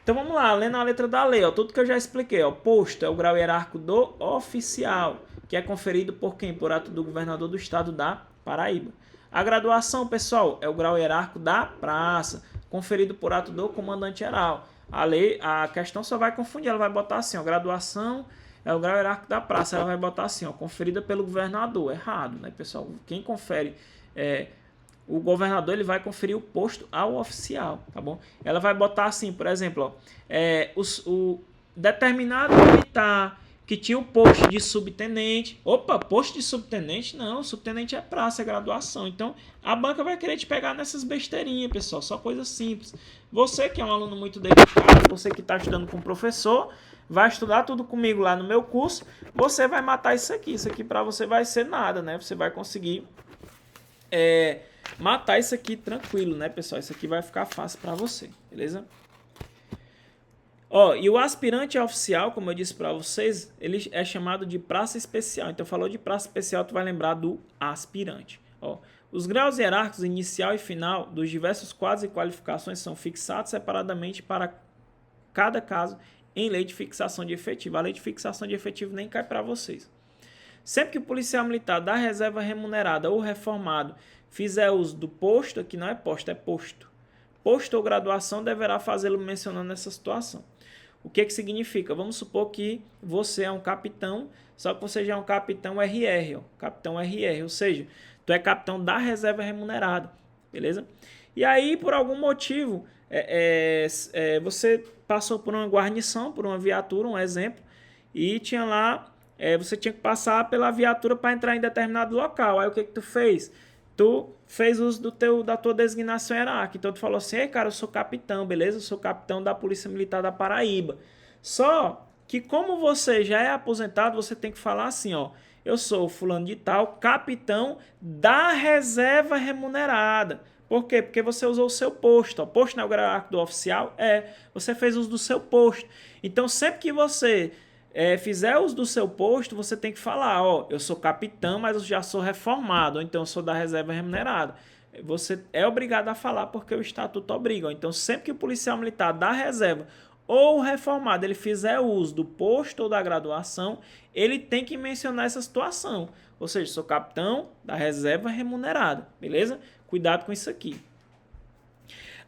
Então vamos lá, lendo a letra da lei, ó, tudo que eu já expliquei, ó, posto é o grau hierárquico do oficial, que é conferido por quem? Por ato do governador do estado da Paraíba. A graduação, pessoal, é o grau hierárquico da praça, conferido por ato do comandante geral. A questão só vai confundir, ela vai botar assim, ó, graduação é o grau hierárquico da praça, ela vai botar assim, ó, conferida pelo governador. Errado, né, pessoal? Quem confere o governador, ele vai conferir o posto ao oficial, tá bom? Ela vai botar assim, por exemplo, ó, o determinado militar que tinha o posto de subtenente. Opa, posto de subtenente? Não, subtenente é praça, é graduação. Então, a banca vai querer te pegar nessas besteirinhas, pessoal, só coisa simples. Você que é um aluno muito dedicado, você que está estudando com o professor, vai estudar tudo comigo lá no meu curso, você vai matar isso aqui para você vai ser nada, né? Você vai conseguir matar isso aqui tranquilo, né, pessoal? Isso aqui vai ficar fácil para você, beleza? Ó, e o aspirante oficial, como eu disse para vocês, ele é chamado de praça especial. Então, falou de praça especial, tu vai lembrar do aspirante. Ó, os graus hierárquicos inicial e final dos diversos quadros e qualificações são fixados separadamente para cada caso em lei de fixação de efetivo. A lei de fixação de efetivo nem cai para vocês. Sempre que o policial militar da reserva remunerada ou reformado fizer uso do posto, aqui não é posto, é posto. Posto ou graduação deverá fazê-lo mencionando essa situação. O que significa? Vamos supor que você é um capitão, só que você já é um capitão RR, ó, capitão RR, ou seja, tu é capitão da reserva remunerada, beleza? E aí, por algum motivo, você passou por uma guarnição, por uma viatura, um exemplo, e tinha lá, você tinha que passar pela viatura para entrar em determinado local. Aí o que tu fez? Tu fez uso da tua designação hierárquica. Então tu falou assim, ei, cara, eu sou capitão, beleza? Eu sou capitão da Polícia Militar da Paraíba. Só que como você já é aposentado, você tem que falar assim, ó, eu sou fulano de tal, capitão da reserva remunerada. Por quê? Porque você usou o seu posto. Ó. Posto não é o grau hierárquico do oficial? Você fez uso do seu posto. Então sempre que você fizer uso do seu posto, você tem que falar, ó, eu sou capitão, mas eu já sou reformado, ou então eu sou da reserva remunerada. Você é obrigado a falar porque o estatuto obriga. Ó. Então sempre que o policial militar da reserva ou reformado ele fizer uso do posto ou da graduação, ele tem que mencionar essa situação. Ou seja, sou capitão da reserva remunerada, beleza? Cuidado com isso aqui.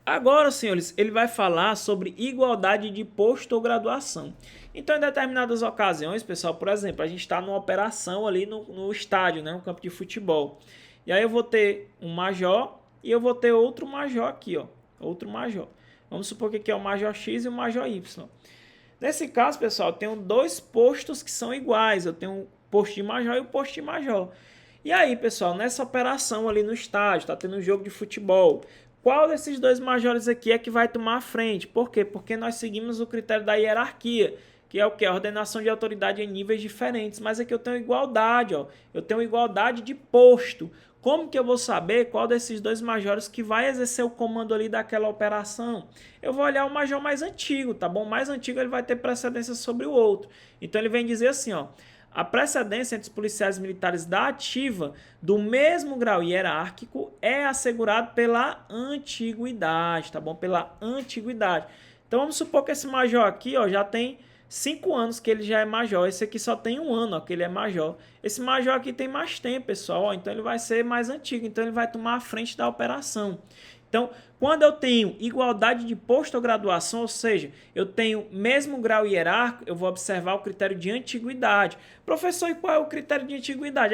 Agora, senhores, ele vai falar sobre igualdade de posto ou graduação. Então, em determinadas ocasiões, pessoal, por exemplo, a gente está numa operação ali no estádio, né, no campo de futebol. E aí eu vou ter um major e eu vou ter outro major aqui, ó, outro major. Vamos supor que aqui é o major X e o major Y. Nesse caso, pessoal, eu tenho dois postos que são iguais. Eu tenho o posto de major e o posto de major. E aí, pessoal, nessa operação ali no estádio, tá tendo um jogo de futebol. Qual desses dois majores aqui é que vai tomar a frente? Por quê? Porque nós seguimos o critério da hierarquia, que é o que? A ordenação de autoridade em níveis diferentes. Mas aqui eu tenho igualdade, ó. Eu tenho igualdade de posto. Como que eu vou saber qual desses dois majores que vai exercer o comando ali daquela operação? Eu vou olhar o major mais antigo, tá bom? O mais antigo ele vai ter precedência sobre o outro. Então ele vem dizer assim, ó. A precedência entre os policiais militares da ativa do mesmo grau hierárquico é assegurado pela antiguidade, tá bom? Pela antiguidade. Então vamos supor que esse major aqui, ó, já tem 5 anos que ele já é major. Esse aqui só tem 1 ano, ó, que ele é major. Esse major aqui tem mais tempo, pessoal, ó, então ele vai ser mais antigo, então ele vai tomar a frente da operação. Então, quando eu tenho igualdade de posto ou graduação, ou seja, eu tenho mesmo grau hierárquico, eu vou observar o critério de antiguidade. Professor, e qual é o critério de antiguidade?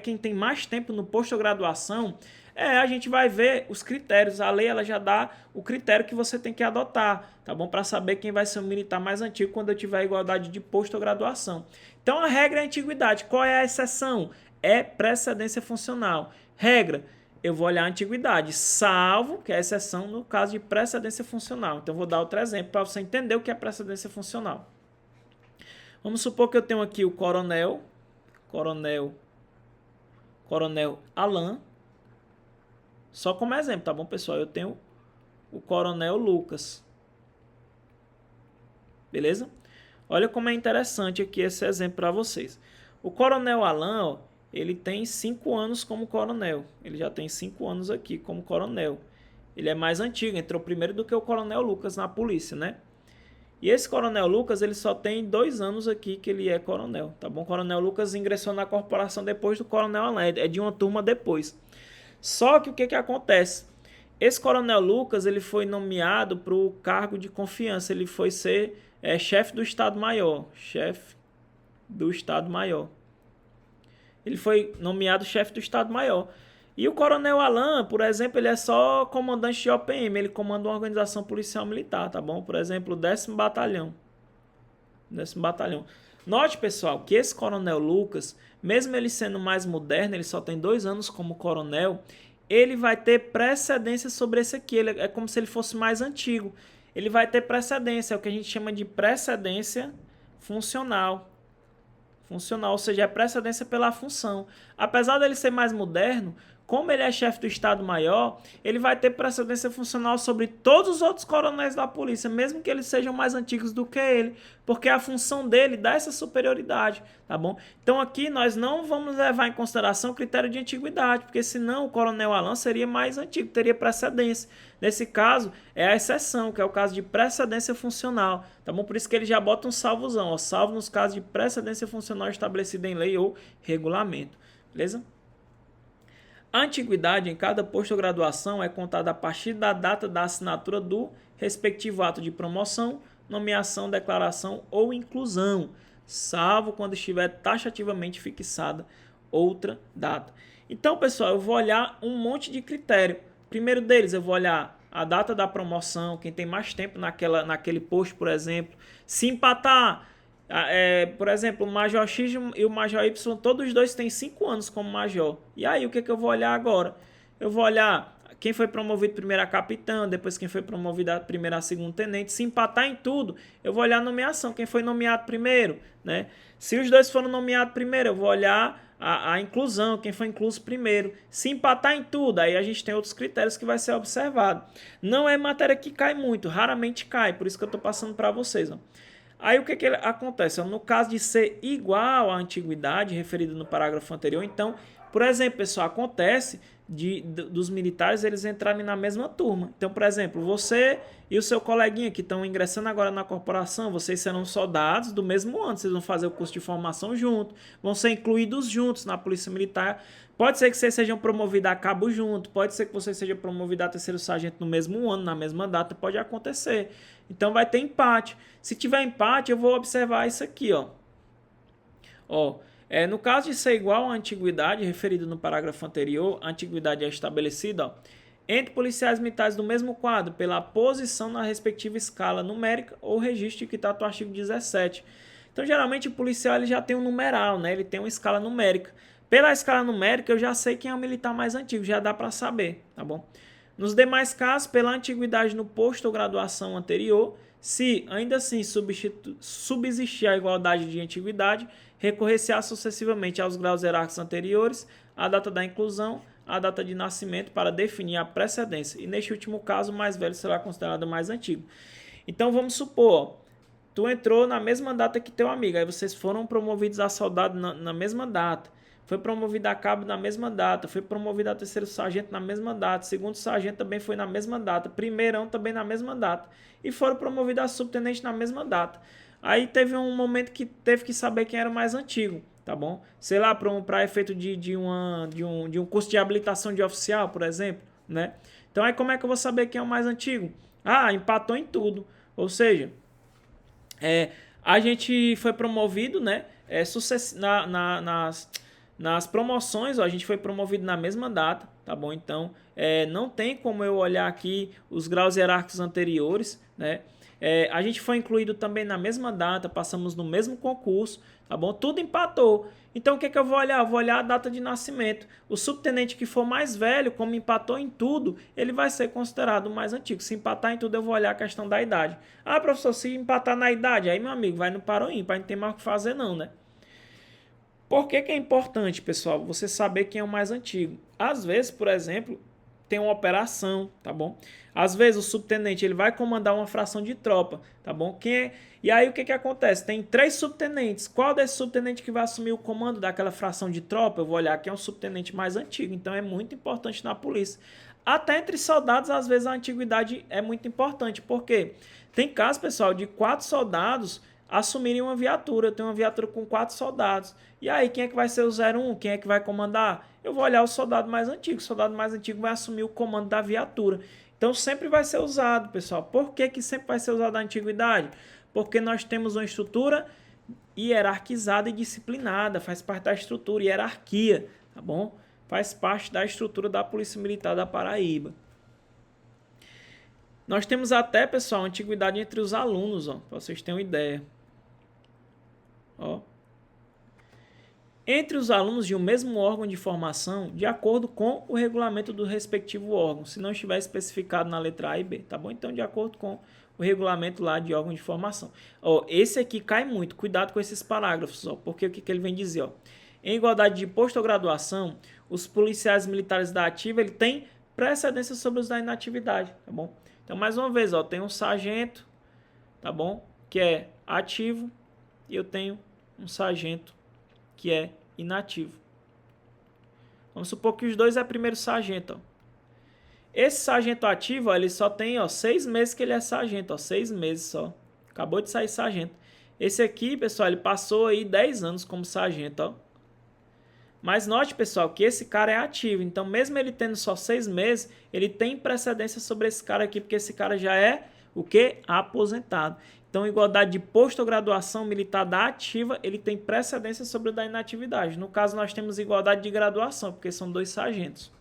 Quem tem mais tempo no posto ou graduação? A gente vai ver os critérios. A lei ela já dá o critério que você tem que adotar, tá bom? Para saber quem vai ser o militar mais antigo quando eu tiver igualdade de posto ou graduação. Então, a regra é a antiguidade. Qual é a exceção? É precedência funcional. Regra, eu vou olhar a antiguidade, salvo que é a exceção no caso de precedência funcional. Então, vou dar outro exemplo para você entender o que é precedência funcional. Vamos supor que eu tenho aqui o coronel Alain. Só como exemplo, tá bom, pessoal? Eu tenho o coronel Lucas. Beleza? Olha como é interessante aqui esse exemplo para vocês. O coronel Alain, ó, ele tem 5 anos como coronel. Ele já tem 5 anos aqui como coronel. Ele é mais antigo, entrou primeiro do que o coronel Lucas na polícia, né? E esse coronel Lucas, ele só tem 2 anos aqui que ele é coronel, tá bom? O coronel Lucas ingressou na corporação depois do coronel Alain, é de uma turma depois. Só que o que acontece? Esse coronel Lucas, ele foi nomeado para o cargo de confiança, ele foi ser chefe do Estado-Maior, Ele foi nomeado chefe do Estado-Maior. E o coronel Alain, por exemplo, ele é só comandante de OPM, ele comanda uma organização policial militar, tá bom? Por exemplo, o 10º Batalhão. Note, pessoal, que esse coronel Lucas, mesmo ele sendo mais moderno, ele só tem 2 anos como coronel, ele vai ter precedência sobre esse aqui, ele é como se ele fosse mais antigo. Ele vai ter precedência, é o que a gente chama de precedência funcional. Ou seja, é precedência pela função. Apesar dele ser mais moderno, como ele é chefe do Estado-Maior, ele vai ter precedência funcional sobre todos os outros coronéis da polícia, mesmo que eles sejam mais antigos do que ele, porque a função dele dá essa superioridade, tá bom? Então aqui nós não vamos levar em consideração o critério de antiguidade, porque senão o coronel Alan seria mais antigo, teria precedência. Nesse caso, é a exceção, que é o caso de precedência funcional, tá bom? Por isso que ele já bota um salvozão, ó, salvo nos casos de precedência funcional estabelecida em lei ou regulamento, beleza? A antiguidade em cada posto ou graduação é contada a partir da data da assinatura do respectivo ato de promoção, nomeação, declaração ou inclusão, salvo quando estiver taxativamente fixada outra data. Então, pessoal, eu vou olhar um monte de critério. Primeiro deles, eu vou olhar a data da promoção, quem tem mais tempo naquele posto, por exemplo. Se empatar, por exemplo, o Major X e o Major Y, todos os dois têm 5 anos como Major. E aí, o que eu vou olhar agora? Eu vou olhar quem foi promovido primeiro a capitão, depois quem foi promovido a primeiro a segundo tenente. Se empatar em tudo, eu vou olhar a nomeação, quem foi nomeado primeiro, né? Se os dois foram nomeados primeiro, eu vou olhar a inclusão, quem foi incluso primeiro. Se empatar em tudo, aí a gente tem outros critérios que vai ser observado. Não é matéria que cai muito, raramente cai, por isso que eu estou passando para vocês, ó. Aí o que acontece? No caso de ser igual à antiguidade referida no parágrafo anterior, então, por exemplo, pessoal, acontece dos militares eles entrarem na mesma turma. Então, por exemplo, você e o seu coleguinha que estão ingressando agora na corporação, vocês serão soldados do mesmo ano, vocês vão fazer o curso de formação junto, vão ser incluídos juntos na Polícia Militar. Pode ser que vocês sejam promovidos a cabo junto, pode ser que você seja promovido a terceiro sargento no mesmo ano, na mesma data, pode acontecer. Então vai ter empate. Se tiver empate, eu vou observar isso aqui, ó. No caso de ser igual à antiguidade referida no parágrafo anterior, a antiguidade é estabelecida, ó, entre policiais militares do mesmo quadro, pela posição na respectiva escala numérica ou registro que está no artigo 17. Então, geralmente, o policial ele já tem um numeral, né? Ele tem uma escala numérica. Pela escala numérica, eu já sei quem é o militar mais antigo, já dá para saber, tá bom? Nos demais casos, pela antiguidade no posto ou graduação anterior, se ainda assim subsistir a igualdade de antiguidade, recorrer-se-á sucessivamente aos graus hierárquicos anteriores, a data da inclusão, a data de nascimento para definir a precedência. E neste último caso, o mais velho será considerado mais antigo. Então vamos supor, ó, tu entrou na mesma data que teu amigo, aí vocês foram promovidos a soldado na mesma data. Foi promovido a cabo na mesma data, foi promovido a terceiro sargento na mesma data, segundo sargento também foi na mesma data, primeirão também na mesma data, e foram promovidos a subtenente na mesma data. Aí teve um momento que teve que saber quem era o mais antigo, tá bom? Sei lá, para efeito de um curso de habilitação de oficial, por exemplo, né? Então aí como é que eu vou saber quem é o mais antigo? Ah, empatou em tudo, ou seja, a gente foi promovido, né? Nas promoções, ó, a gente foi promovido na mesma data, tá bom? Então, não tem como eu olhar aqui os graus hierárquicos anteriores, né? A gente foi incluído também na mesma data, passamos no mesmo concurso, tá bom? Tudo empatou. Então, o que eu vou olhar? Eu vou olhar a data de nascimento. O subtenente que for mais velho, como empatou em tudo, ele vai ser considerado o mais antigo. Se empatar em tudo, eu vou olhar a questão da idade. Ah, professor, se empatar na idade, aí, meu amigo, vai no para o ímpar, não tem mais o que fazer não, né? Por que é importante, pessoal, você saber quem é o mais antigo? Às vezes, por exemplo, tem uma operação, tá bom? Às vezes o subtenente ele vai comandar uma fração de tropa, tá bom? E aí o que acontece? Tem 3 subtenentes. Qual desse subtenente que vai assumir o comando daquela fração de tropa? Eu vou olhar quem é o subtenente mais antigo. Então é muito importante na polícia. Até entre soldados, às vezes a antiguidade é muito importante. Por quê? Tem casos, pessoal, de 4 soldados assumirem uma viatura. Eu tenho uma viatura com 4 soldados. E aí, quem é que vai ser o 01? Quem é que vai comandar? Eu vou olhar o soldado mais antigo. O soldado mais antigo vai assumir o comando da viatura. Então, sempre vai ser usado, pessoal. Por que sempre vai ser usado a antiguidade? Porque nós temos uma estrutura hierarquizada e disciplinada. Faz parte da estrutura, hierarquia, tá bom? Faz parte da estrutura da Polícia Militar da Paraíba. Nós temos até, pessoal, antiguidade entre os alunos, ó, para vocês terem uma ideia. Ó. Entre os alunos de um mesmo órgão de formação, de acordo com o regulamento do respectivo órgão, se não estiver especificado na letra A e B, tá bom? Então, de acordo com o regulamento lá de órgão de formação. Ó, esse aqui cai muito, cuidado com esses parágrafos, ó, porque o que ele vem dizer, ó? Em igualdade de posto ou graduação, os policiais militares da ativa, ele tem precedência sobre os da inatividade, tá bom? Então, mais uma vez, ó, tem um sargento, tá bom? Que é ativo e eu tenho um sargento que é inativo. Vamos supor que os dois é primeiro sargento, ó. Esse sargento ativo, ó, ele só tem, ó, 6 meses que ele é sargento, ó, 6 meses só. Acabou de sair sargento. Esse aqui, pessoal, ele passou aí 10 anos como sargento, ó. Mas note, pessoal, que esse cara é ativo. Então, mesmo ele tendo só 6 meses, ele tem precedência sobre esse cara aqui, porque esse cara já é o quê? Aposentado. Então, igualdade de posto ou graduação militar da ativa, ele tem precedência sobre o da inatividade. No caso, nós temos igualdade de graduação, porque são 2 sargentos.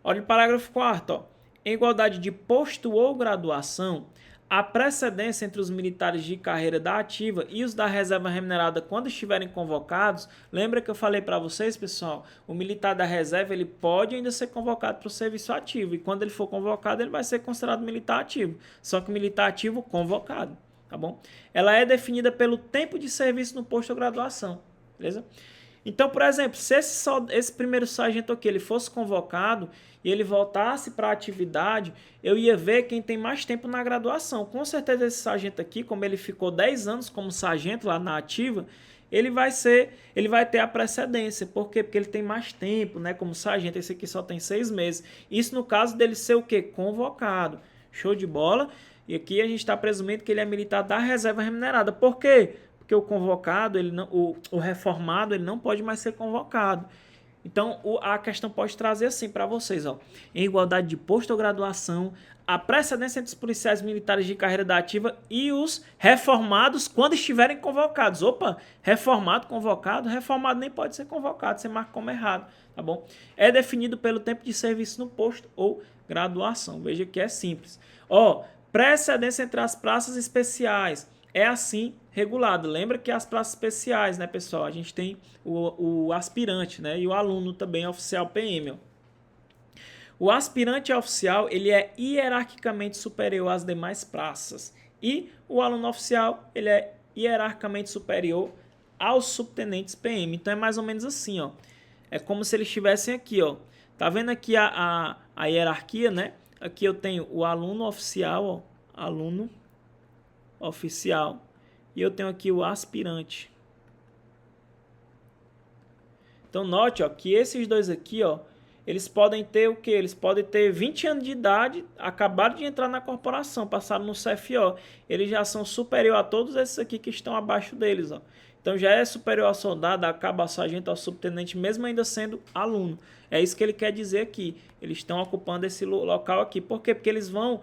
Olha o parágrafo 4º, ó. Em igualdade de posto ou graduação, a precedência entre os militares de carreira da ativa e os da reserva remunerada quando estiverem convocados. Lembra que eu falei para vocês, pessoal? O militar da reserva ele pode ainda ser convocado para o serviço ativo. E quando ele for convocado, ele vai ser considerado militar ativo. Só que militar ativo convocado, tá bom? Ela é definida pelo tempo de serviço no posto ou graduação, beleza? Então, por exemplo, se esse primeiro sargento aqui ele fosse convocado e ele voltasse para a atividade, eu ia ver quem tem mais tempo na graduação. Com certeza esse sargento aqui, como ele ficou 10 anos como sargento lá na ativa, ele vai ter a precedência. Por quê? Porque ele tem mais tempo, né, como sargento. Esse aqui só tem 6 meses. Isso no caso dele ser o quê? Convocado. Show de bola. E aqui a gente está presumindo que ele é militar da reserva remunerada. Por quê? Porque o convocado, ele não, o reformado, ele não pode mais ser convocado. Então, a questão pode trazer assim para vocês, ó. Em igualdade de posto ou graduação, a precedência entre os policiais militares de carreira da ativa e os reformados quando estiverem convocados. Opa, reformado nem pode ser convocado, você marca como errado, tá bom? É definido pelo tempo de serviço no posto ou graduação. Veja que é simples. Ó, precedência entre as praças especiais. É assim regulado. Lembra que as praças especiais, né, pessoal? A gente tem o aspirante, né? E o aluno também, oficial PM. Ó. O aspirante oficial, ele é hierarquicamente superior às demais praças. E o aluno oficial, ele é hierarquicamente superior aos subtenentes PM. Então, é mais ou menos assim, ó. É como se eles estivessem aqui, ó. Tá vendo aqui a hierarquia, né? Aqui eu tenho o aluno oficial, ó. Aluno oficial e eu tenho aqui o aspirante. Então note, ó, que esses dois aqui, ó, eles podem ter o que? Eles podem ter 20 anos de idade, acabaram de entrar na corporação, passaram no CFO. Eles já são superior a todos esses aqui que estão abaixo deles, ó. Então já é superior ao soldado, a cabo, ao sargento, ao subtenente, mesmo ainda sendo aluno. É isso que ele quer dizer aqui. Eles estão ocupando esse local aqui. Por quê? Porque eles vão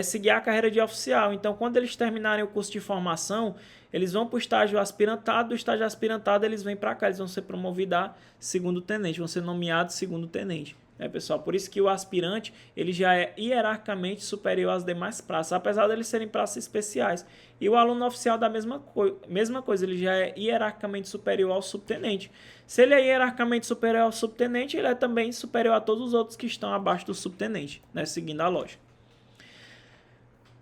seguir a carreira de oficial. Então, quando eles terminarem o curso de formação, eles vão para o estágio aspirantado. Do estágio aspirantado, eles vêm para cá. Eles vão ser promovidos a segundo tenente, vão ser nomeados segundo tenente. Pessoal? Por isso que o aspirante ele já é hierarquicamente superior às demais praças, apesar de eles serem praças especiais. E o aluno oficial da mesma coisa, ele já é hierarquicamente superior ao subtenente. Se ele é hierarquicamente superior ao subtenente, ele é também superior a todos os outros que estão abaixo do subtenente, né? Seguindo a lógica.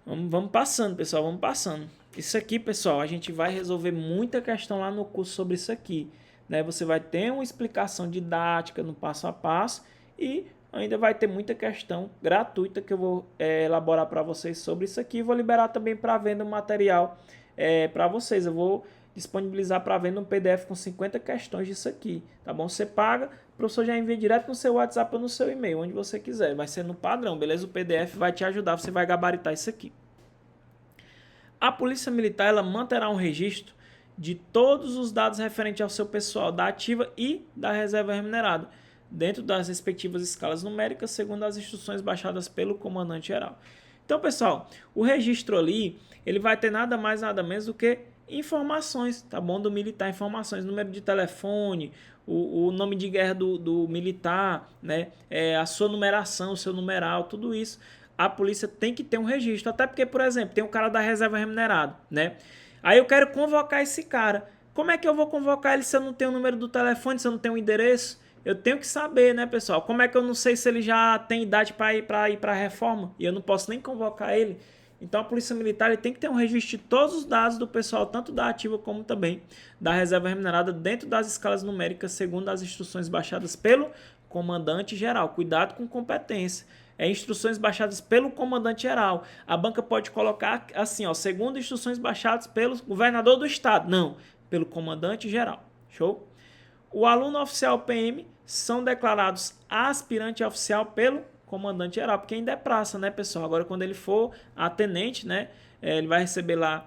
Vamos passando, pessoal, vamos passando. Isso aqui, pessoal, a gente vai resolver muita questão lá no curso sobre isso aqui, né? Você vai ter uma explicação didática no passo a passo e ainda vai ter muita questão gratuita que eu vou elaborar para vocês sobre isso aqui. Vou liberar também para venda um material para vocês. Eu vou disponibilizar para venda um PDF com 50 questões disso aqui, tá bom? Você paga, o professor já envia direto no seu WhatsApp ou no seu e-mail, onde você quiser. Vai ser no padrão, beleza? O PDF vai te ajudar, você vai gabaritar isso aqui. A Polícia Militar ela manterá um registro de todos os dados referentes ao seu pessoal da ativa e da reserva remunerada, dentro das respectivas escalas numéricas, segundo as instruções baixadas pelo comandante-geral. Então, pessoal, o registro ali, ele vai ter nada mais, nada menos do que informações, tá bom? Do militar, informações, número de telefone, o nome de guerra do militar, né? A sua numeração, o seu numeral, tudo isso. A polícia tem que ter um registro, até porque, por exemplo, tem um cara da reserva remunerada, né? Aí eu quero convocar esse cara. Como é que eu vou convocar ele se eu não tenho o número do telefone, se eu não tenho o endereço? Eu tenho que saber, né, pessoal? Como é que eu não sei se ele já tem idade para ir para a reforma? E eu não posso nem convocar ele. Então a Polícia Militar ele tem que ter um registro de todos os dados do pessoal, tanto da ativa como também da reserva remunerada, dentro das escalas numéricas, segundo as instruções baixadas pelo comandante-geral. Cuidado com competência. Instruções baixadas pelo comandante-geral. A banca pode colocar assim, ó, segundo instruções baixadas pelo governador do estado. Não, pelo comandante-geral. Show? O aluno oficial PM são declarados aspirante oficial pelo comandante-geral, porque ainda é praça, né, pessoal? Agora, quando ele for a tenente, né, ele vai receber lá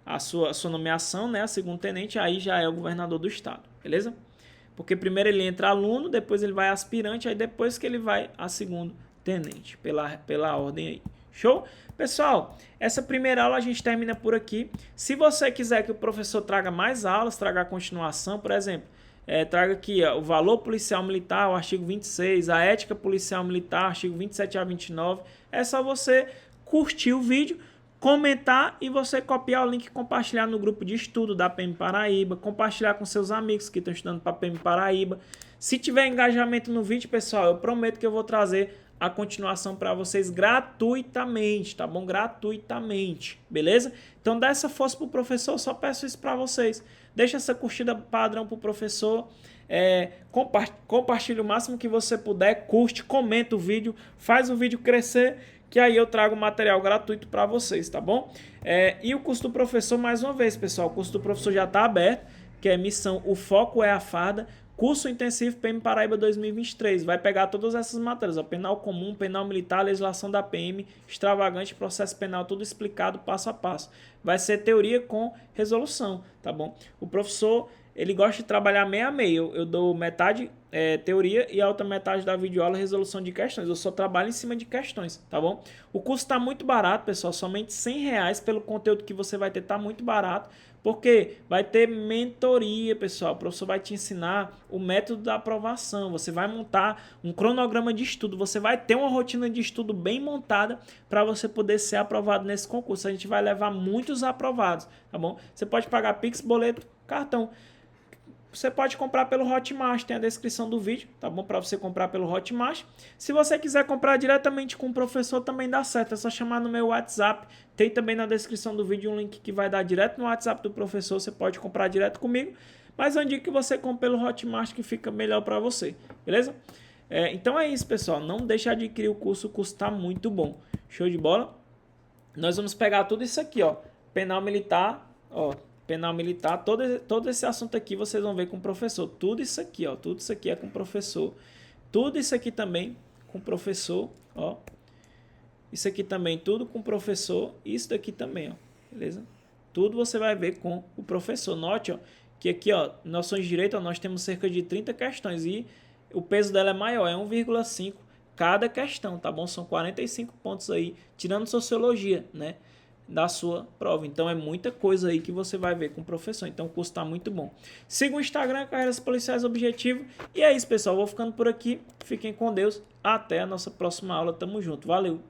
a sua nomeação, né, a segundo tenente, aí já é o governador do estado, beleza? Porque primeiro ele entra aluno, depois ele vai aspirante, aí depois que ele vai a segundo tenente, pela ordem aí. Show? Pessoal, essa primeira aula a gente termina por aqui. Se você quiser que o professor traga mais aulas, traga a continuação, por exemplo, traga aqui o valor policial militar, o artigo 26, a ética policial militar, artigo 27 a 29, é só você curtir o vídeo, comentar e você copiar o link e compartilhar no grupo de estudo da PM Paraíba, compartilhar com seus amigos que estão estudando para a PM Paraíba. Se tiver engajamento no vídeo, pessoal, eu prometo que eu vou trazer a continuação para vocês gratuitamente, tá bom? Gratuitamente, beleza? Então dá essa força pro professor, eu só peço isso para vocês. Deixa essa curtida padrão pro professor, compartilha o máximo que você puder, curte, comenta o vídeo, faz o vídeo crescer, que aí eu trago material gratuito para vocês, tá bom? E o curso do professor, mais uma vez, pessoal, o curso do professor já está aberto, que é missão O Foco é a Farda, curso intensivo PM Paraíba 2023, vai pegar todas essas matérias, ó, penal comum, penal militar, legislação da PM, extravagante, processo penal, tudo explicado passo a passo. Vai ser teoria com resolução, tá bom? O professor, ele gosta de trabalhar meio a meio, eu dou metade teoria e a outra metade da videoaula resolução de questões, eu só trabalho em cima de questões, tá bom? O curso está muito barato, pessoal, somente R$100 pelo conteúdo que você vai ter, tá muito barato, porque vai ter mentoria, pessoal, o professor vai te ensinar o método da aprovação, você vai montar um cronograma de estudo, você vai ter uma rotina de estudo bem montada para você poder ser aprovado nesse concurso, a gente vai levar muitos aprovados, tá bom? Você pode pagar Pix, boleto, cartão. Você pode comprar pelo Hotmart, tem a descrição do vídeo, tá bom? Para você comprar pelo Hotmart. Se você quiser comprar diretamente com o professor, também dá certo. É só chamar no meu WhatsApp. Tem também na descrição do vídeo um link que vai dar direto no WhatsApp do professor. Você pode comprar direto comigo. Mas eu indico que você compre pelo Hotmart, que fica melhor para você, beleza? Então é isso, pessoal. Não deixe de adquirir o curso está muito bom. Show de bola? Nós vamos pegar tudo isso aqui, ó. Penal militar, ó. Penal militar, todo esse assunto aqui vocês vão ver com o professor. Tudo isso aqui, ó, tudo isso aqui é com o professor. Tudo isso aqui também com o professor, ó. Isso aqui também tudo com o professor. Isso daqui também, ó, beleza? Tudo você vai ver com o professor. Note, ó, que aqui, ó, noções de direito, ó, nós temos cerca de 30 questões e o peso dela é maior, é 1,5 cada questão, tá bom? São 45 pontos aí, tirando sociologia, né? Da sua prova. Então é muita coisa aí que você vai ver com o professor. Então o curso está muito bom. Siga o Instagram, Carreiras Policiais Objetivo. E é isso, pessoal. Vou ficando por aqui. Fiquem com Deus. Até a nossa próxima aula. Tamo junto. Valeu!